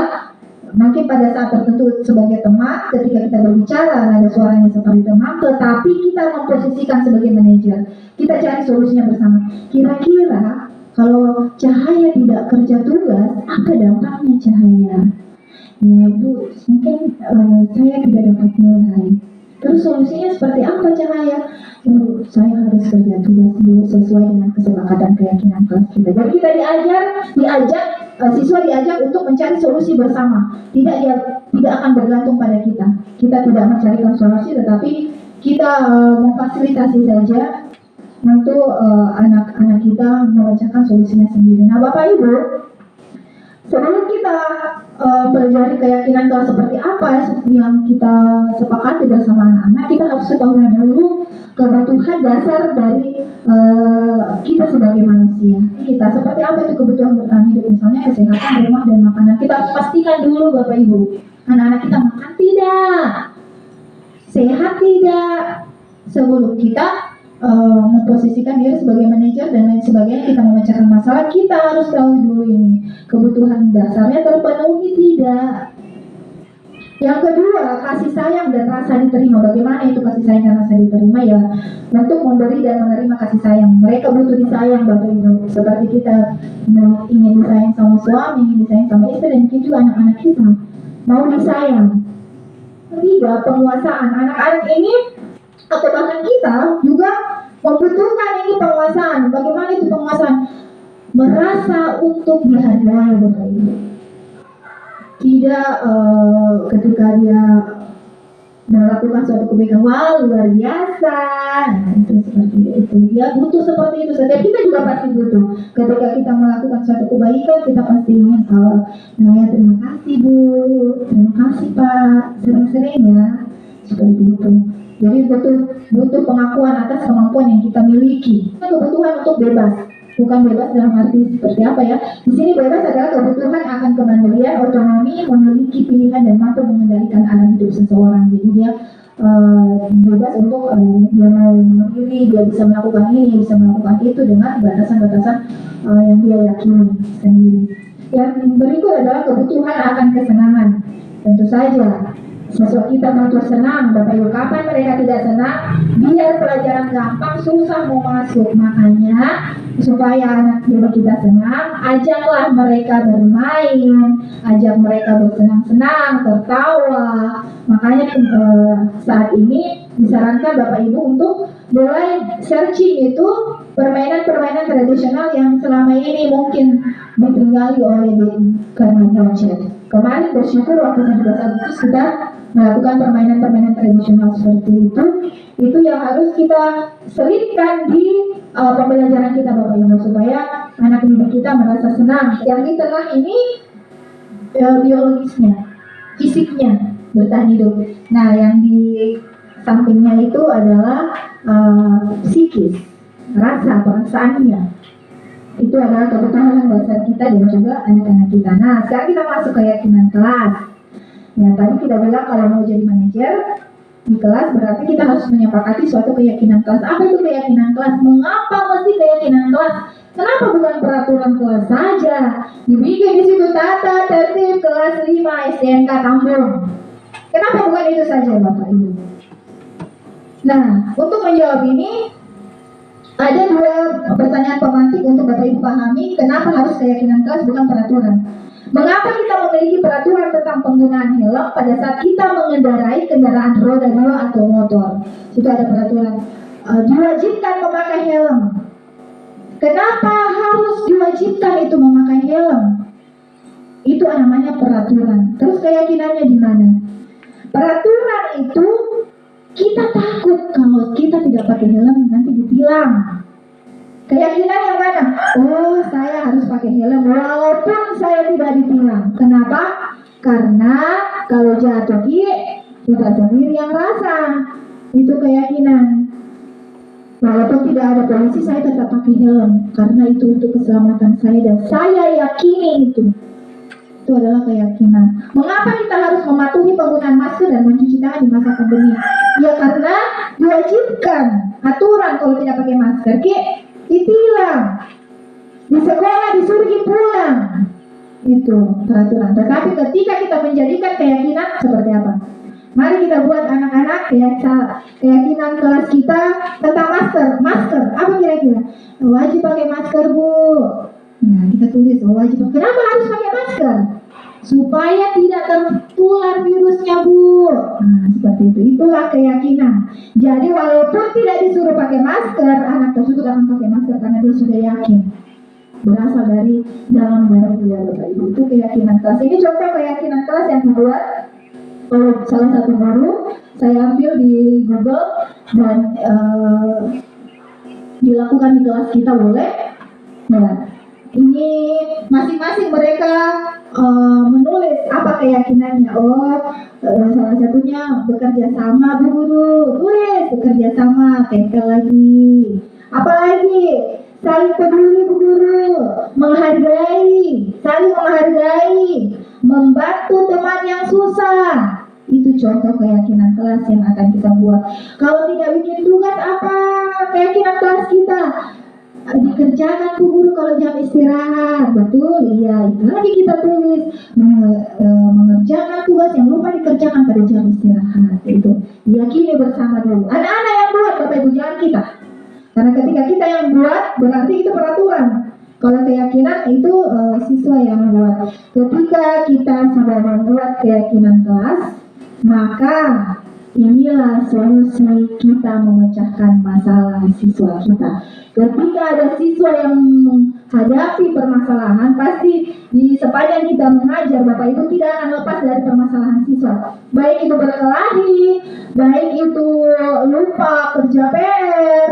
Mungkin pada saat tertentu sebagai teman, ketika kita berbicara ada suaranya seperti teman, tetapi kita memposisikan sebagai manajer. Kita cari solusinya bersama. Kira-kira kalau Cahaya tidak kerja tugas, apa dampaknya Cahaya? Ya Bu, mungkin saya tidak dapat nilai. Terus solusinya seperti apa Cahaya? Bu, saya harus kerja tugas Bu sesuai dengan kesepakatan keyakinan kelas kita. Jadi kita diajak siswa diajak untuk mencari solusi bersama. Tidak akan bergantung pada kita. Kita tidak mencarikan solusi, tetapi kita memfasilitasi saja untuk anak-anak kita memecahkan solusinya sendiri. Nah, Bapak Ibu, sebelum kita pelajari keyakinan kelas seperti apa yang kita sepakati bersama anak-anak, kita harus ketahui dulu kebutuhan dasar dari kita sebagai manusia. Kita seperti apa itu kebutuhan bertahan hidup, misalnya kesehatan, rumah, dan makanan. Kita harus pastikan dulu Bapak Ibu, anak-anak kita makan tidak, sehat tidak, sebelum kita memposisikan diri sebagai manajer dan lain sebagainya, kita memecahkan masalah. Kita harus tahu dulu ini kebutuhan dasarnya terpenuhi tidak. Yang kedua, kasih sayang dan rasa diterima. Bagaimana itu kasih sayang dan rasa diterima? Ya, untuk memberi dan menerima kasih sayang. Mereka butuh disayang Bapak Ibu. Seperti kita ingin disayang sama suami, ingin disayang sama istri, dan juga anak-anak kita mau disayang. Ketiga, penguasaan. Anak-anak ini atau bahkan kita juga membutuhkan ini penguasaan. Bagaimana itu penguasaan? Merasa untuk dihargai Bapak Ibu. Tidak ketika dia melakukan suatu kebaikan, wah luar biasa, nah, itu seperti itu. Dia butuh seperti itu. Setiap kita juga pasti butuh. Ketika kita melakukan suatu kebaikan, kita pasti ingin nah ya terima kasih Bu, terima kasih Pak, sering-sering ya, seperti itu. Jadi butuh pengakuan atas kemampuan yang kita miliki. Kebutuhan untuk bebas, bukan bebas dalam arti seperti apa ya. Di sini bebas adalah kebutuhan akan kemandirian, otonomi, memiliki pilihan dan mampu mengendalikan arah hidup seseorang. Jadi dia bebas untuk dia mau memilih, dia bisa melakukan ini, bisa melakukan itu dengan batasan-batasan yang dia yakini sendiri. Yang berikut adalah kebutuhan akan kesenangan. Tentu saja siswa kita butuh senang Bapak Ibu. Kapan mereka tidak senang? Biar pelajaran gampang, susah mau masuk. Makanya supaya anak didik kita senang, ajaklah mereka bermain, ajak mereka bersenang-senang, tertawa. Makanya saat ini disarankan Bapak Ibu untuk mulai searching itu permainan-permainan tradisional yang selama ini mungkin ditinggali oleh karena gadget. Kemarin bersyukur waktu 17 Agustus kita melakukan permainan-permainan tradisional seperti itu yang harus kita selipkan di pembelajaran kita Bapak Ibu, supaya anak didik kita merasa senang. Yang di tengah ini biologisnya, fisiknya, bertahan hidup. Nah, yang di sampingnya itu adalah psikis, rasa, perasaannya. Itu adalah kebutuhan dasar kita dan juga anak-anak kita. Nah, sekarang kita masuk ke keyakinan kelas. Ya, tadi kita bilang kalau mau jadi manajer di kelas berarti kita harus menyepakati suatu keyakinan kelas. Apa itu keyakinan kelas? Mengapa mesti keyakinan kelas? Kenapa bukan peraturan kelas saja? Dibikin di situ tata tertib kelas 5 STNK Tambun. Kenapa bukan itu saja Bapak Ibu? Nah, untuk menjawab ini ada dua pertanyaan pemantik untuk Bapak Ibu pahami. Kenapa harus keyakinan kelas bukan peraturan? Mengapa kita memiliki peraturan tentang penggunaan helm pada saat kita mengendarai kendaraan roda 2 atau motor? Itu ada peraturan. Diwajibkan memakai helm. Kenapa harus diwajibkan itu memakai helm? Itu namanya peraturan. Terus keyakinannya di mana? Peraturan itu kita takut kalau kita tidak pakai helm nanti ditilang. Keyakinan yang mana? Oh, saya harus pakai helm walaupun saya tidak ditilang. Kenapa? Karena kalau jatuh kita sendiri yang rasa. Itu keyakinan. Walaupun tidak ada polisi, saya tetap pakai helm karena itu untuk keselamatan saya dan saya yakini itu. Itu adalah keyakinan. Mengapa kita harus mematuhi penggunaan masker dan mencuci tangan di masa pandemi? Ya karena diwajibkan. Aturan kalau tidak pakai masker, ditilang. Di sekolah disuruh pulang. Itu peraturan. Tetapi ketika kita menjadikan keyakinan seperti apa? Mari kita buat anak-anak keyakinan kelas kita tentang masker. Masker, apa kira-kira? Wajib pakai masker, Bu. Nah, kita tulis wajib. Kenapa harus pakai masker? Supaya tidak tertular virusnya, Bu. Nah, seperti itu. Itulah keyakinan. Jadi walaupun tidak disuruh pakai masker, anak tersebut akan pakai masker karena dia sudah yakin. Berasal dari dalam diri dia, Bapak Ibu. Itu keyakinan kelas. Ini contoh keyakinan kelas yang dibuat oleh salah satu guru. Saya ambil di Google dan dilakukan di kelas kita, boleh. Nah, ini masing-masing mereka menulis apa keyakinannya. Salah satunya bekerja sama, Bu Guru. Tulis bekerja sama, tempel lagi. Apalagi saling peduli, Bu Guru, menghargai, saling menghargai, membantu teman yang susah. Itu contoh keyakinan kelas yang akan kita buat. Kalau tidak bikin tugas, apa keyakinan kelas kita? Dikerjakan, Bu Guru, kalau jam istirahat. Betul, iya. Itu lagi kita tulis mengerjakan tugas yang lupa dikerjakan pada jam istirahat. Itu diyakini bersama dulu. Anak-anak yang buat, Bapak Ibu, jangan kita. Karena ketika kita yang buat, berarti itu peraturan. Kalau keyakinan itu siswa yang buat. Ketika kita sudah membuat keyakinan kelas, maka inilah solusi kita memecahkan masalah siswa kita. Ketika ada siswa yang menghadapi permasalahan, pasti di sepanjang kita mengajar, Bapak Ibu, tidak akan lepas dari permasalahan siswa. Baik itu berkelahi, baik itu lupa kerja PR,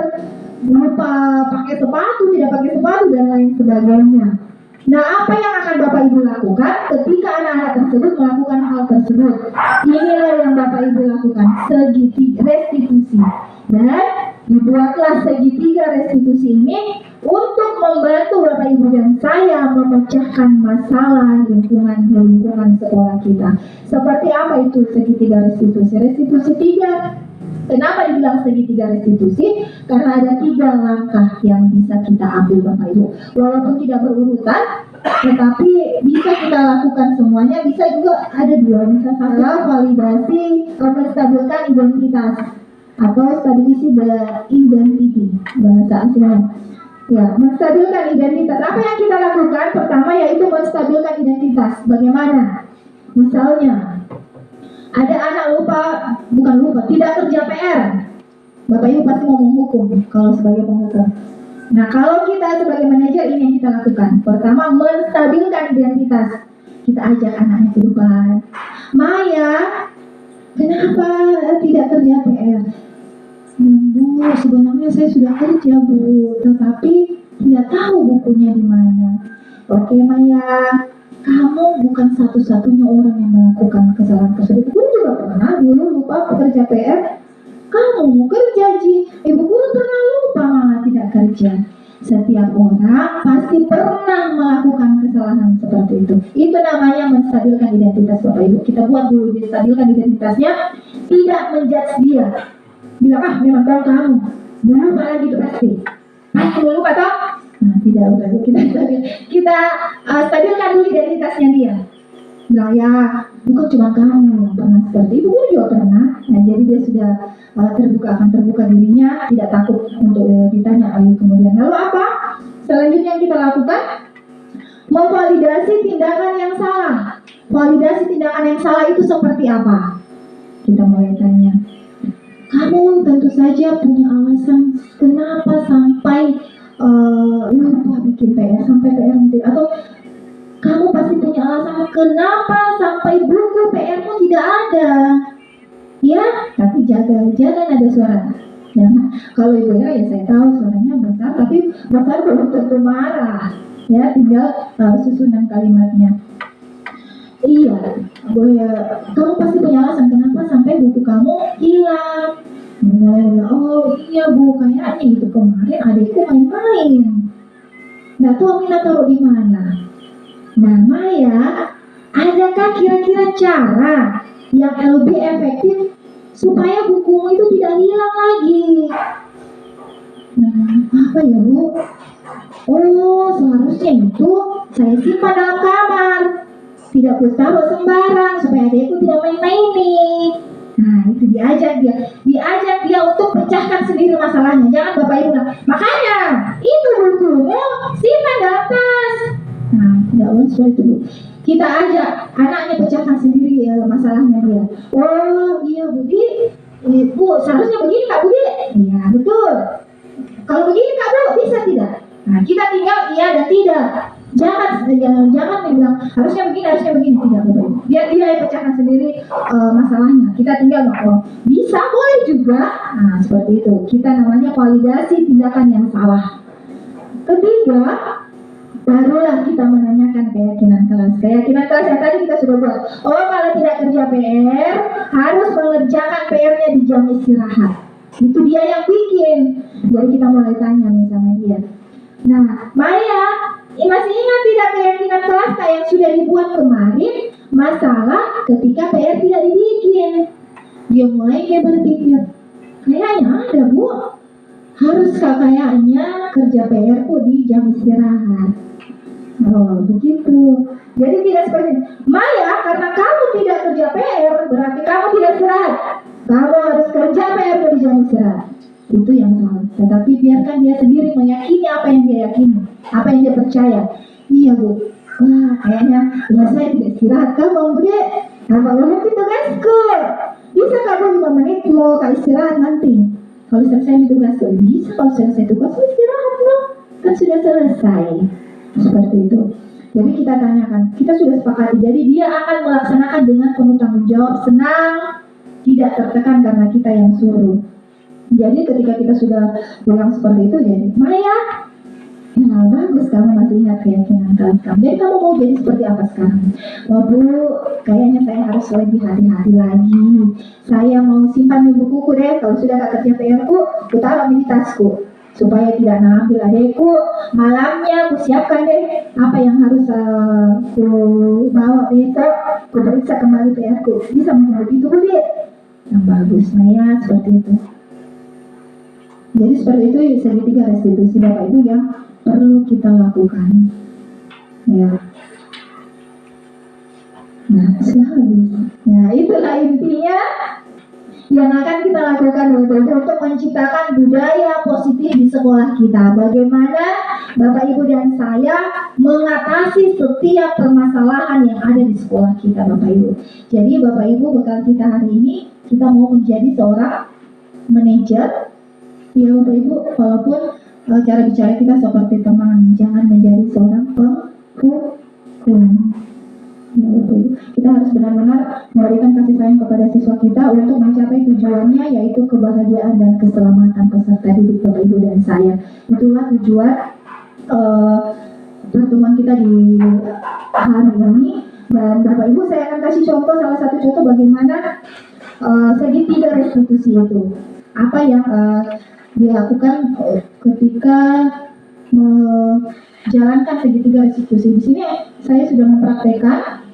lupa pakai sepatu, tidak pakai sepatu, dan lain sebagainya. Nah, apa yang akan Bapak Ibu lakukan ketika anak-anak tersebut melakukan hal tersebut? Inilah yang Bapak Ibu lakukan, segitiga restitusi. Dan dibuatlah segitiga restitusi ini untuk membantu Bapak Ibu dan saya memecahkan masalah lingkungan di lingkungan sekolah kita. Seperti apa itu segitiga restitusi? Restitusi 3. Kenapa dibilang segitiga restitusi? Karena ada 3 langkah yang bisa kita ambil, Bapak Ibu. Walaupun tidak berurutan, tetapi bisa kita lakukan semuanya. Bisa juga ada 2. Bisa salah validasi atau menstabilkan identitas atau stability the identity, bahasa asingnya. Ya, menstabilkan identitas. Apa yang kita lakukan? Pertama yaitu menstabilkan identitas. Bagaimana? Misalnya ada anak tidak kerja PR. Bapak Ibu pasti mau menghukum kalau sebagai penghukum. Nah, kalau kita sebagai manajer, ini yang kita lakukan. Pertama, menstabilkan identitas. Kita ajak anaknya ke depan. Maya, kenapa tidak kerja PR? Bu, sebenarnya saya sudah kerja, Bu, tetapi tidak tahu bukunya di mana. Oke, Maya, kamu bukan satu-satunya orang yang melakukan kesalahan tersebut. Guru juga pernah dulu lupa bekerja PR. Kamu kerja, Ji. Ibu guru pernah lupa malah tidak kerja. Setiap orang pasti pernah melakukan kesalahan seperti itu. Itu namanya menstabilkan identitas, Bapak Ibu. Kita buat dulu menstabilkan identitasnya, tidak menjudge dia. Bilang, memang tahu kamu. Dulu malah gitu pasti. Pasti lupa toh? Nah, tidak, Bapak Ibu. Kita stabilkan dulu identitasnya dia. Nah, ya, bukan cuma kamu yang pernah seperti itu, Ibu juga pernah. Nah, jadi dia sudah akan terbuka dirinya, tidak takut untuk ditanya lagi kemudian. Lalu apa? Selanjutnya yang kita lakukan, memvalidasi tindakan yang salah. Validasi tindakan yang salah itu seperti apa? Kita mulai tanya, kamu tentu saja punya alasan kenapa sampai lupa bikin PR, sampai PR atau kamu pasti punya alasan kenapa sampai buku PR-mu tidak ada. Ya, tapi jangan ada suara. Ya, kalau Ibu ya saya tahu suaranya besar, tapi besar belum tentu marah. Ya, tinggal susunan kalimatnya. Iya, kamu pasti punya alasan kenapa sampai buku kamu hilang. Oh iya Bu, kayaknya itu kemarin adikku main-main. Nggak tahu Mina taruh di mana. Nah, Maya, Adakah kira-kira cara yang lebih efektif supaya bukumu itu tidak hilang lagi? Nah, apa ya Bu? Oh, seharusnya itu saya simpan dalam kamar, tidak ku taruh sembarang supaya adikku tidak main-mainin. Nah, itu diajak dia untuk pecahkan sendiri masalahnya. Jangan Bapak Ibu bilang, makanya itu bukumu simpan dalam tas. Nah, tidak boleh seperti itu. Kita ajak anaknya pecahkan sendiri ya masalahnya dia. Oh iya Budi, Bu seharusnya begini Kak Budi. Iya betul. Kalau begini Kak Bu bisa tidak? Nah, kita tinggal iya dan tidak. Jangan bilang harusnya begini tidak betul. Biar dia yang pecahkan sendiri masalahnya. Kita tinggal oh, bisa boleh juga. Nah seperti itu. Kita namanya validasi tindakan yang salah. Ketiga, barulah kita menanyakan keyakinan kelas. Keyakinan kelas yang tadi kita sudah buat. Oh kalau tidak kerja PR harus mengerjakan PR-nya di jam istirahat. Itu dia yang bikin. Jadi kita mulai tanya nih sama dia. Nah, Maya, masih ingat tidak keyakinan kelas yang sudah dibuat kemarin? Masalah ketika PR tidak dibikin. Dia mulai kayak berpikir, kayaknya ada Bu. Harus kayaknya kerja PR-ku di jam istirahat. Oh, begitu. Jadi tidak seperti Maya, karena kamu tidak kerja PR, berarti kamu tidak istirahat. Kamu harus kerja PR di jam istirahat. Itu yang salah. Tetapi biarkan dia sendiri meyakini apa yang dia yakini, apa yang dia percaya. Iya Bu. Wah, kayaknya ya saya tidak istirahat. Kamu Bude, apa itu tugasku? Bisa kamu 5 menit mau istirahat nanti. Kalau selesai tugas bisa. Kalau selesai tugas istirahat loh. Kan sudah selesai. Seperti itu. Jadi kita tanyakan, kita sudah sepakati. Jadi dia akan melaksanakan dengan penuh tanggung jawab, senang, tidak tertekan karena kita yang suruh. Jadi ketika kita sudah bilang seperti itu, jadi Maya, ya bagus kamu masih ingat keyakinan kelas kamu. Jadi kamu mau jadi seperti apa sekarang? Oh Bu, kayaknya saya harus lebih hati-hati lagi. Saya mau simpan di bukuku deh. Kalau sudah gak kerja PR-ku, ku taruh di tasku supaya tidak ngambil adekku. Malamnya ku siapkan deh apa yang harus ku bawa besok. Ku periksa kembali PR-ku. Bisa begitu Bu deh. Yang bagus Maya, seperti itu. Jadi seperti itu segitiga restitusi Bapak Ibu yang perlu kita lakukan. Ya. Nah, selalu. Nah, itulah intinya yang akan kita lakukan untuk menciptakan budaya positif di sekolah kita. Bagaimana Bapak Ibu dan saya mengatasi setiap permasalahan yang ada di sekolah kita, Bapak Ibu. Jadi Bapak Ibu bekal kita hari ini, kita mau menjadi seorang manajer. Ya Bapak Ibu, walaupun cara bicara kita seperti teman, jangan menjadi seorang penghukum. Ya Bapak Ibu, kita harus benar-benar memberikan kasih sayang kepada siswa kita untuk mencapai tujuannya, yaitu kebahagiaan dan keselamatan peserta didik Bapak Ibu dan saya. Itulah tujuan pertemuan kita di hari ini. Dan Bapak Ibu, saya akan kasih contoh, salah satu contoh bagaimana segitiga restitusi itu. Apa yang dilakukan ketika menjalankan segitiga restitusi. Di sini saya sudah mempraktekkan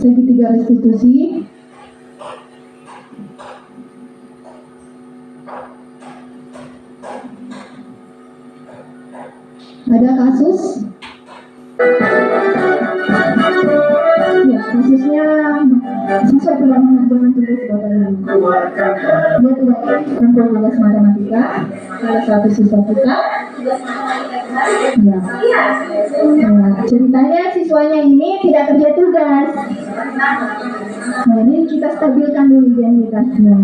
segitiga restitusi. Ada kasus. Ya, kasusnya siswa tidak mengerjakan tugas Bapak Ibu. Dia tidak kumpul tugas matematika. Salah satu siswa kita. Ya. Ceritanya siswanya ini tidak kerja tugas. Nah, ini kita stabilkan dulu identitasnya.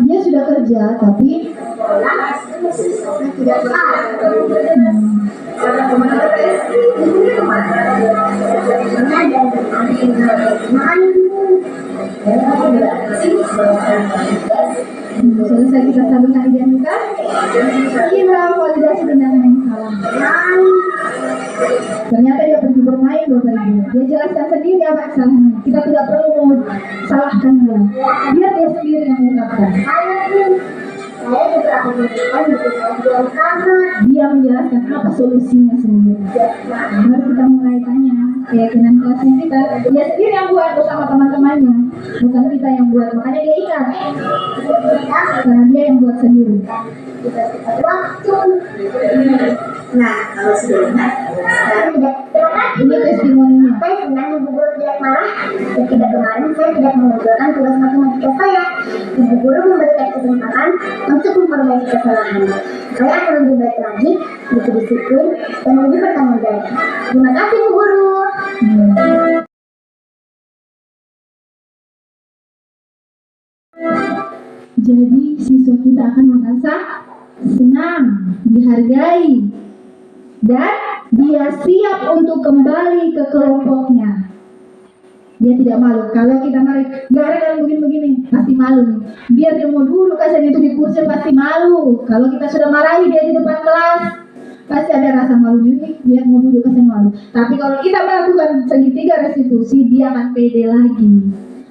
Dia sudah kerja, tapi tidak selesai kita stabilkan identitas, kita validasi tindakan yang salah. Ternyata dia pergi bermain Bapak Ibu. Dia jelaskan sendiri apa kesalahannya. Kita tidak perlu salahkan dia. Biar dia sendiri yang mengungkapkan. Saya Dia menjelaskan apa solusinya sendiri. Baru kita mulai tanya keyakinan kelasnya kita. Dia sendiri yang buat bersama teman-temannya, bukan kita yang buat. Makanya dia ikat, karena dia yang buat sendiri. Nah, kalau sudah Ini testimoninya. saya senang Ibu Guru tidak marah. Ketika kemarin saya tidak mengerjakan tugas matematika saya. Ibu Guru memberikan kesempatan untuk memperbaiki kesalahan. Saya akan lebih baik lagi, lebih disiplin, dan lebih bertanggung jawab. Terima kasih Bu Guru. Jadi siswa kita akan merasa senang, dihargai, dan dia siap untuk kembali ke kelompoknya. Dia tidak malu. Kalau kita narik, nggak ada yang begini-begini, pasti malu nih. Biar dia mau duduk kasihan itu di kursi pasti malu. Kalau kita sudah marahi dia di depan kelas, pasti ada rasa malu juga. Dia mau duduk kasihan malu. Tapi kalau kita melakukan segitiga restitusi, dia akan pede lagi.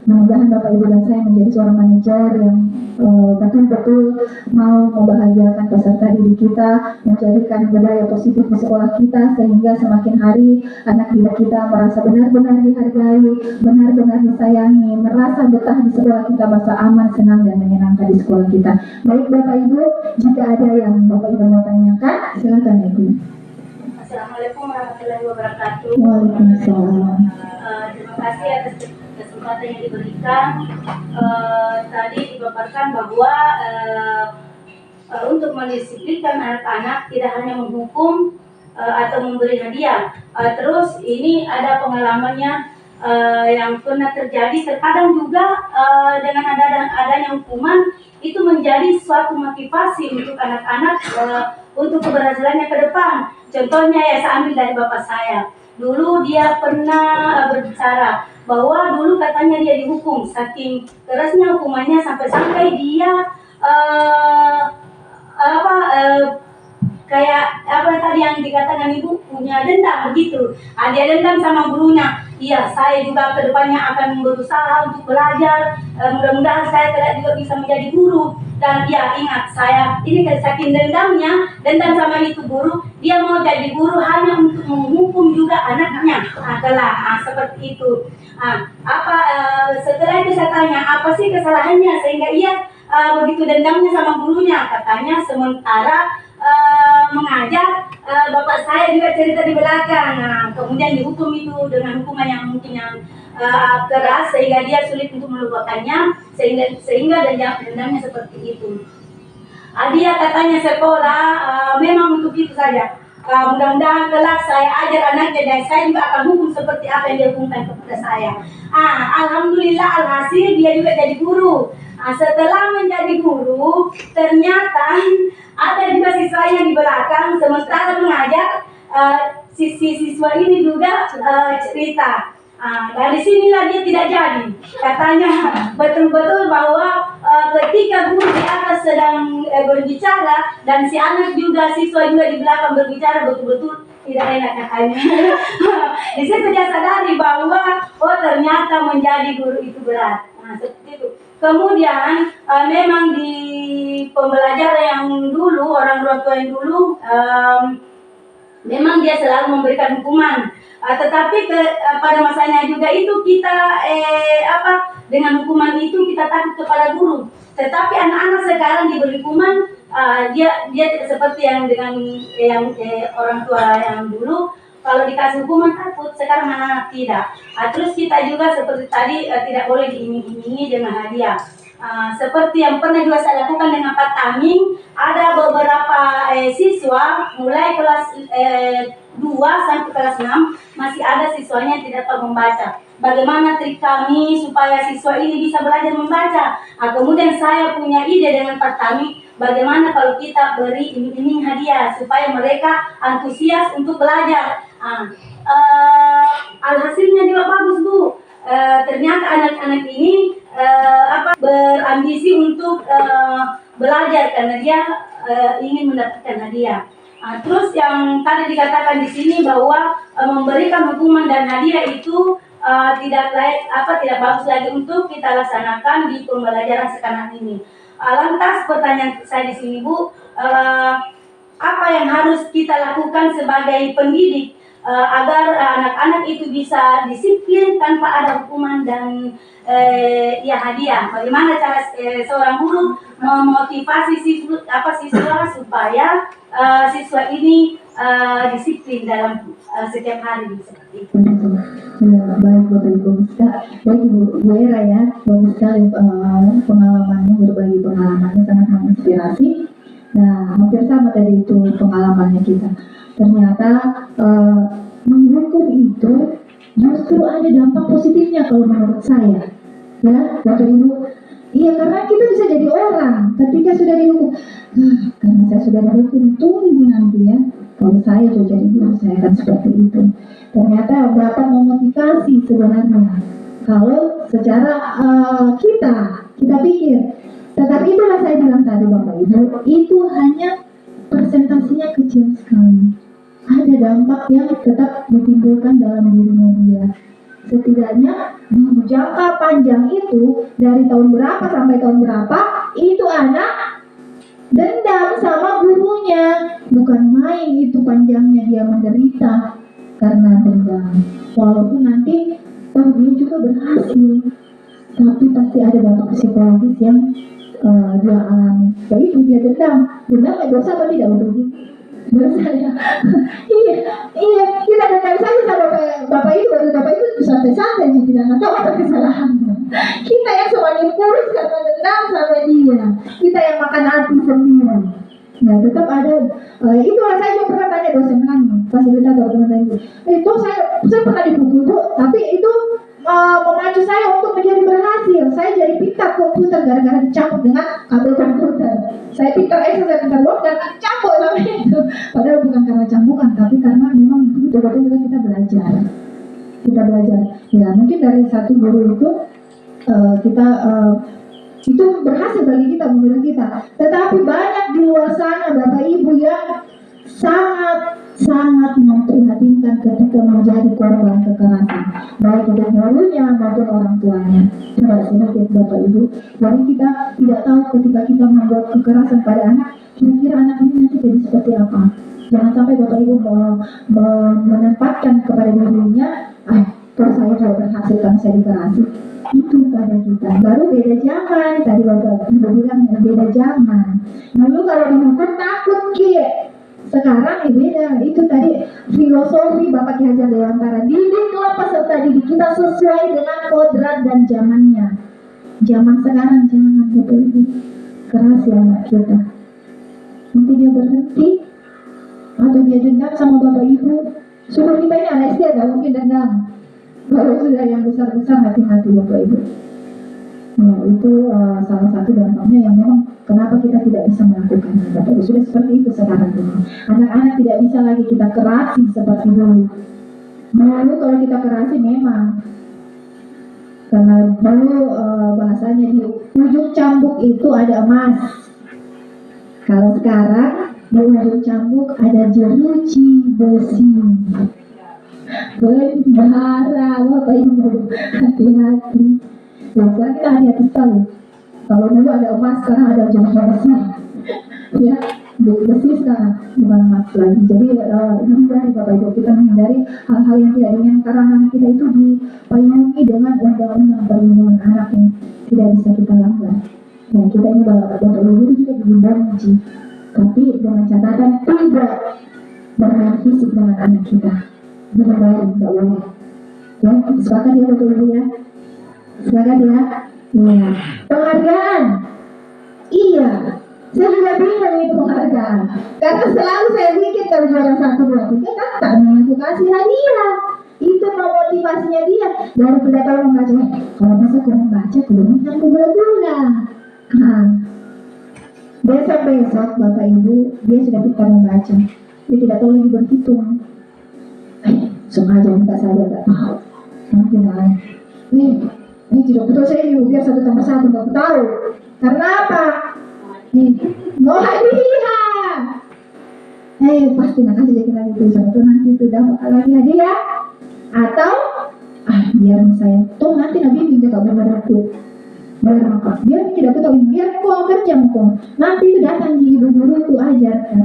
Mudah-mudahan Bapak Ibu dan saya menjadi seorang manajer yang betul-betul mau membahagiakan peserta didik kita, menjadikan budaya positif di sekolah kita, sehingga semakin hari anak didik kita merasa benar-benar dihargai, benar-benar disayangi, merasa betah di sekolah kita, merasa aman, senang, dan menyenangkan di sekolah kita. Baik Bapak Ibu, jika ada yang Bapak Ibu mau tanyakan, silakan Ibu. Assalamualaikum warahmatullahi wabarakatuh. Waalaikumsalam. Terima kasih atas kesempatan yang diberikan. Tadi dipaparkan bahwa untuk mendisiplinkan anak-anak tidak hanya menghukum atau memberi hadiah. Terus ini ada pengalamannya yang pernah terjadi. Terkadang juga dengan adanya hukuman itu menjadi suatu motivasi untuk anak-anak untuk keberhasilannya ke depan. Contohnya ya, saya ambil dari bapak saya. Dulu dia pernah berbicara bahwa dulu katanya dia dihukum, saking kerasnya hukumannya sampai-sampai dia kayak apa tadi yang dikatakan ibu, punya dendam begitu. Dia dendam sama gurunya. Iya, saya juga kedepannya akan berusaha untuk belajar. Mudah-mudahan saya kelak juga bisa menjadi guru. Dan dia ingat, saya ini saking dendamnya, dendam sama itu guru, dia mau jadi guru hanya untuk menghukum juga anaknya. Seperti itu. Setelah itu saya tanya, apa sih kesalahannya sehingga ia begitu dendamnya sama gurunya? Katanya sementara mengajar, bapak saya juga cerita di belakang. Kemudian dihukum itu dengan hukuman yang mungkin yang keras sehingga dia sulit untuk melupakannya, sehingga dendamnya seperti itu. Dia katanya sekolah memang untuk itu saja. Mudah-mudahan kelak saya ajar anaknya dan saya juga akan hukum seperti apa yang dia hukumkan kepada saya. Alhamdulillah alhasil dia juga jadi guru. Setelah menjadi guru, ternyata ada juga siswanya di belakang sementara mengajar. Siswa ini juga cerita. Dari sinilah dia tidak jadi. Katanya betul-betul bahwa ketika guru di atas sedang berbicara dan si anak juga, siswa juga di belakang berbicara, betul-betul tidak enak katanya. Di situ dia sadari bahwa ternyata menjadi guru itu berat. Seperti itu. Kemudian memang di pembelajaran yang dulu, orang tua yang dulu, memang dia selalu memberikan hukuman. Tetapi pada masanya juga itu kita dengan hukuman itu kita takut kepada guru. Tetapi anak-anak sekarang diberi hukuman, dia tidak seperti yang dengan orang tua yang dulu. Kalau dikasih hukuman takut, sekarang anak-anak tidak. Terus kita juga seperti tadi tidak boleh diiming-imingi dengan hadiah. Seperti yang pernah juga saya lakukan dengan Pak Taming, ada beberapa siswa mulai kelas 2 sampai kelas 6 masih ada siswanya yang tidak tahu membaca. Bagaimana trik kami supaya siswa ini bisa belajar membaca? Kemudian saya punya ide dengan Pak Taming, bagaimana kalau kita beri iming-iming hadiah supaya mereka antusias untuk belajar. Alhasilnya juga bagus Bu. Ternyata anak-anak ini berambisi untuk belajar karena dia ingin mendapatkan hadiah. Terus yang tadi dikatakan di sini bahwa memberikan hukuman dan hadiah itu tidak bagus lagi untuk kita laksanakan di pembelajaran sekarang ini. Lantas pertanyaan saya di sini Bu, apa yang harus kita lakukan sebagai pendidik agar anak-anak itu bisa disiplin tanpa ada hukuman dan ya hadiah? Bagaimana cara seorang guru memotivasi siswa supaya siswa ini disiplin dalam setiap hari seperti itu? Ya, baik Bapak Ibu, baik Ibu Era ya, bagus sekali pengalamannya, berbagi pengalamannya sangat menginspirasi. Nah, hampir sama tadi itu pengalamannya kita. Ternyata menghukum itu justru ada dampak positifnya kalau menurut saya. Ya, Bapak Ibu. Iya, karena kita bisa jadi orang ketika sudah dihukum. Karena saya sudah dihukum, tunggu nanti ya. Kalau saya juga jadi guru, saya akan seperti itu. Ternyata dapat memotivasi sebenarnya. Kalau secara kita pikir. Tetapi itulah saya bilang tadi Bapak Ibu, itu hanya persentasinya kecil sekali. Ada dampak yang tetap ditimbulkan dalam dirinya dia. Setidaknya di jangka panjang itu, dari tahun berapa sampai tahun berapa, itu anak dendam sama gurunya. Bukan main itu panjangnya dia menderita karena dendam. Walaupun nanti dia juga berhasil, tapi pasti ada dampak psikologis yang dia alami. Jadi dia dendam dosa apa tidak untuk dosa ya? iya, kita dendam saja sama bapak itu santai-santai sih, tidak tahu apa kesalahannya. Kita yang semakin kurus karena dendam sama dia, kita yang makan hati sendiri. Nah, tetap ada. Itulah saya juga pernah tanya dosen kami, fasilitator pernah tanya, itu saya pernah dipukul Bu, tapi itu memacu saya untuk menjadi berhasil. Saya jadi pintar komputer gara-gara dicampur dengan kabel komputer. Saya pintar Excel, saya pintar Word karena dicampur sama itu. Padahal bukan karena campuran, tapi karena memang betul-betul kita belajar. Kita belajar. Ya, mungkin dari satu guru itu kita itu berhasil bagi kita, menurut kita. Tetapi banyak di luar sana Bapak Ibu yang sangat memprihatinkan ketika menjadi korban kekerasan, baik itu gurunya maupun orang tuanya. Coba sedikit Bapak Ibu, jadi kita tidak tahu ketika kita membuat kekerasan pada anak, kira-kira anak ini nanti jadi seperti apa. Jangan sampai Bapak Ibu menempatkan kepada dirinya, kalau saya juga berhasil kan saya dikerasi. Itu pada kita. Baru beda zaman. Tadi Bapak Ibu bilang beda zaman. Dulu kalau dihukum takut sekarang beda. Itu tadi filosofi Bapak Ki Hajar Dewantara. Didiklah peserta didik kita sesuai dengan kodrat dan zamannya. Zaman sekarang jangan Bapak Ibu keras ya anak kita. Nanti dia berhenti atau dia dendam sama Bapak Ibu. Sudah kita ini anak SD gak mungkin dendam. Kalau sudah yang besar-besar hati-hati Bapak Ibu. Nah, itu salah satu dampaknya yang memang kenapa kita tidak bisa melakukannya. Bapak Ibu sudah seperti itu sekarang ini. Anak-anak tidak bisa lagi kita kerasi seperti dulu. Dulu kalau kita kerasi memang karena dulu bahasanya di ujung cambuk itu ada emas. Kalau sekarang di ujung cambuk ada jeruji besi. Berbahara Bapak Ibu, hati-hati. Nah, sekarang kita hati-hati sekali. Kalau dulu ada emas, sekarang ada jeruji besi. Ya, besi sekarang bukan emas lagi. Jadi hindari Bapak Ibu, kita menghindari hal-hal yang tidak ingin, karena anak kita itu dipayungi dengan undang-undang perlindungan anak yang tidak bisa kita langgar. Nah, kita ini Bapak Ibu itu juga dibenci, tapi dengan catatan tidak bermain fisik dengan anak kita. Benar-benar tidak boleh. Ya, sepakat ya Bapak Ibu ya. Sepakat ya. Iya. Penghargaan. Iya. Saya juga bingung itu penghargaan. Karena selalu saya bikin kalau juara 1, 2, 3 kan tak aku kasih hadiah. Itu memotivasinya dia. Dari tidak tahu membaca. Kalau masa kurang baca, kurang aku gula-gula. Besok-besok Bapak Ibu dia sudah pintar membaca. Dia tidak tahu lagi berhitung. Sengaja minta saya tidak tahu. Nanti lain. Ini tidak betul saya ini biar 1 tambah 1 nggak tahu. Karena apa? Mau hadiah. Pasti nak kasih jadi lagi tuh satu nanti itu dapat lagi hadiah. Atau biar saya. Tuh nanti Nabi pinjam kabar aku. Biar tidak ketahui, biar kau kerja kok. Nanti itu datang di ibu guru itu ajar kan.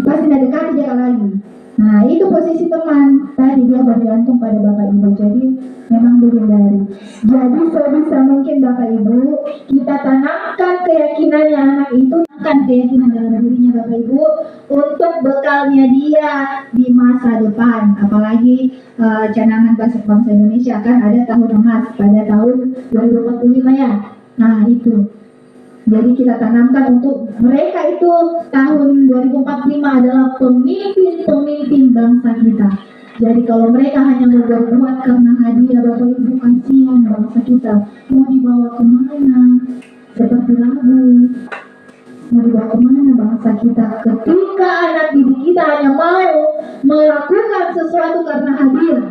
Pasti ada dekati dia lagi. Nah itu posisi teman tadi, dia bergantung pada bapak ibu. Jadi memang dihindari. Jadi sebisa mungkin bapak ibu kita tanamkan keyakinannya anak itu, tanamkan keyakinan dalam dirinya bapak ibu untuk bekalnya dia di masa depan. Apalagi canangan bangsa Indonesia kan ada tahun emas pada tahun 2045 ya. Nah itu. Jadi kita tanamkan untuk mereka itu tahun 2045 adalah pemimpin-pemimpin bangsa kita. Jadi kalau mereka hanya berbuat karena hadiah, bapak ibu kasihan bangsa kita. Mau dibawa kemana? Seperti lagu. Mau dibawa kemana bangsa kita? Ketika anak didik kita hanya mau melakukan sesuatu karena hadiah.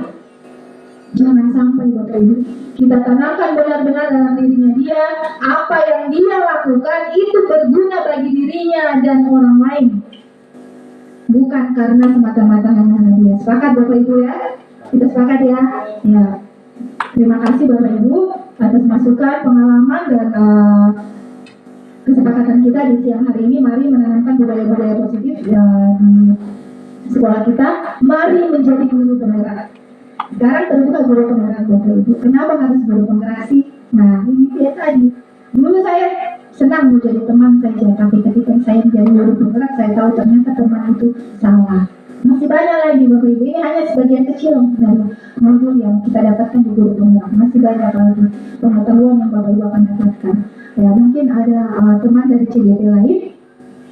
Jangan sampai bapak ibu kita tanamkan benar-benar dalam dirinya dia, apa yang dia lakukan itu berguna bagi dirinya dan orang lain, bukan karena semata-mata hanya dia. Sepakat bapak ibu ya? Kita sepakat ya? Ya. Terima kasih bapak ibu atas masukan, pengalaman dan kesepakatan kita di siang hari ini. Mari menanamkan budaya-budaya positif di sekolah kita. Mari menjadi guru penggerak. Sekarang terbuka guru penggerak bapak ibu. Kenapa harus guru penggerak sih? Nah ini dia tadi. Dulu saya senang menjadi teman saja, tapi ketika saya menjadi guru penggerak, saya tahu ternyata teman itu salah. Masih banyak lagi bapak ibu. Ini hanya sebagian kecil dari modul yang kita dapatkan di guru penggerak. Masih banyak lagi pengetahuan yang bapak ibu akan dapatkan. Ya mungkin ada teman dari CGP lain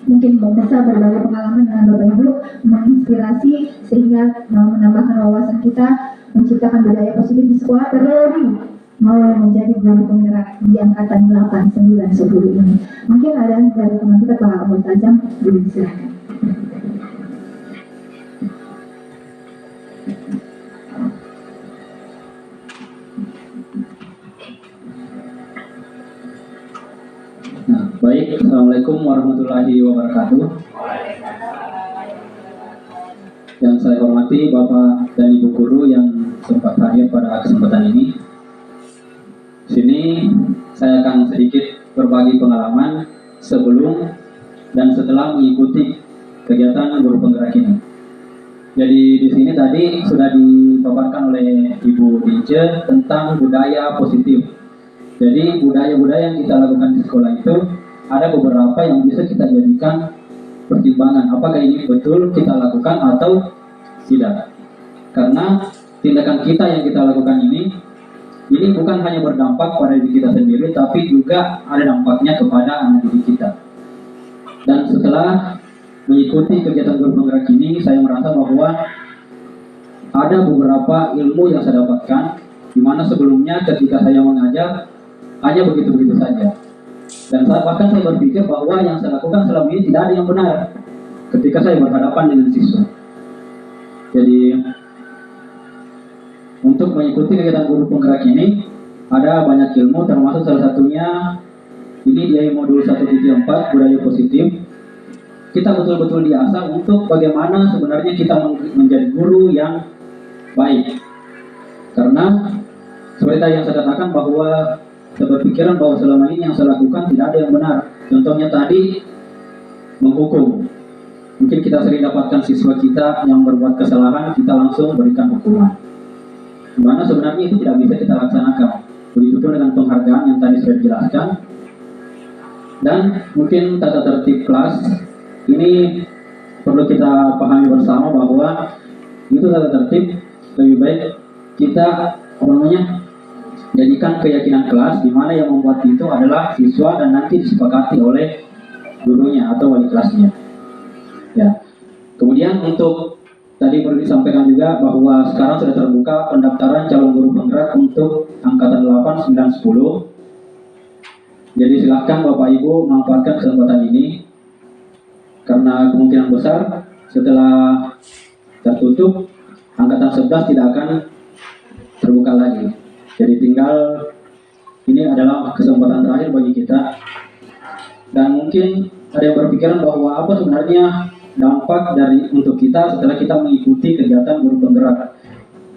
mungkin bisa berbagi pengalaman dengan bapak ibu, menginspirasi sehingga menambahkan wawasan kita, menciptakan budaya positif di sekolah, terlebih mau menjadi guru penggerak di angkatan 8, 9, 10 ini. Mungkin ada dari teman kita Pak Multazam, silakan. Nah, baik, Assalamualaikum warahmatullahi wabarakatuh. Yang saya hormati Bapak dan Ibu Guru yang sempat hadir pada kesempatan ini. Sini saya akan sedikit berbagi pengalaman sebelum dan setelah mengikuti kegiatan guru penggerak ini. Jadi di sini tadi sudah dipaparkan oleh Ibu Dince tentang budaya positif. Jadi budaya-budaya yang kita lakukan di sekolah itu ada beberapa yang bisa kita jadikan pertimbangan. Apakah ini betul kita lakukan atau tidak? Karena tindakan kita yang kita lakukan ini bukan hanya berdampak pada diri kita sendiri, tapi juga ada dampaknya kepada anak didik kita. Dan setelah mengikuti kegiatan guru penggerak ini, saya merasa bahwa ada beberapa ilmu yang saya dapatkan, di mana sebelumnya ketika saya mengajar hanya begitu-begitu saja. Dan bahkan saya berpikir bahwa yang saya lakukan selama ini tidak ada yang benar ketika saya berhadapan dengan siswa. Jadi untuk mengikuti kegiatan guru penggerak ini ada banyak ilmu, termasuk salah satunya ini di modul 1.4 budaya positif. Kita betul-betul diasah untuk bagaimana sebenarnya kita menjadi guru yang baik. Karena seperti tadi yang saya katakan bahwa saya berpikiran bahwa selama ini yang saya lakukan tidak ada yang benar. Contohnya tadi menghukum. Mungkin kita sering dapatkan siswa kita yang berbuat kesalahan, kita langsung berikan hukuman. Dimana sebenarnya itu tidak bisa kita laksanakan. Begitu pun dengan penghargaan yang tadi sudah dijelaskan. Dan mungkin tata tertib kelas ini perlu kita pahami bersama bahwa itu tata tertib lebih baik kita jadikan keyakinan kelas, di mana yang membuat itu adalah siswa dan nanti disepakati oleh gurunya atau wali kelasnya. Ya. Kemudian untuk tadi perlu disampaikan juga bahwa sekarang sudah terbuka pendaftaran calon guru penggerak untuk angkatan 8, 9, 10. Jadi silakan Bapak Ibu manfaatkan kesempatan ini, karena kemungkinan besar setelah tertutup angkatan 11 tidak akan terbuka lagi. Jadi tinggal ini adalah kesempatan terakhir bagi kita. Dan mungkin ada yang berpikiran bahwa apa sebenarnya dampak untuk kita setelah kita mengikuti kegiatan guru penggerak.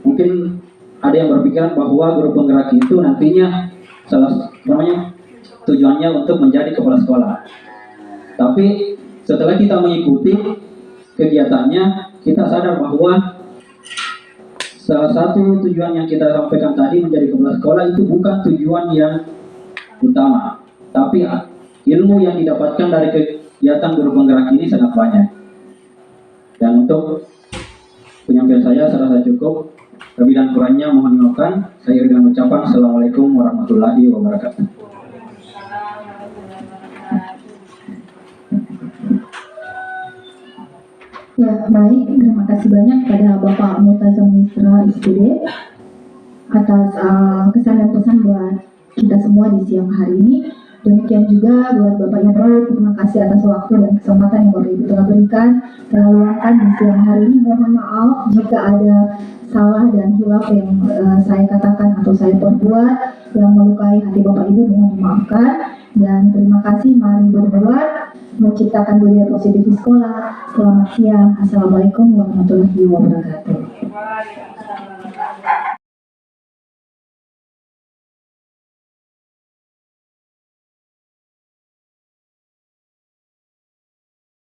Mungkin ada yang berpikiran bahwa guru penggerak itu nantinya tujuannya untuk menjadi kepala sekolah. Tapi setelah kita mengikuti kegiatannya, kita sadar bahwa salah satu tujuan yang kita sampaikan tadi menjadi kepala sekolah itu bukan tujuan yang utama, tapi ilmu yang didapatkan dari kegiatan guru penggerak ini sangat banyak. Dan untuk penyampaian saya rasa cukup. Lebih dan kurangnya mohon dimaafkan. Saya dengan ucapan Assalamualaikum warahmatullahi wabarakatuh. Ya, baik. Terima kasih banyak pada Bapak Murtaza Misra SPD atas kesan dan pesan buat kita semua di siang hari ini. Demikian juga buat Bapak Ibu, terima kasih atas waktu dan kesempatan yang Bapak Ibu telah berikan, telah luangkan di siang hari ini. Mohon maaf jika ada salah dan hilaf yang saya katakan atau saya perbuat yang melukai hati Bapak Ibu, mohon dimaafkan. Dan terima kasih, mari berbuat menciptakan budaya positif di sekolah. Selamat siang. Assalamualaikum warahmatullahi wabarakatuh.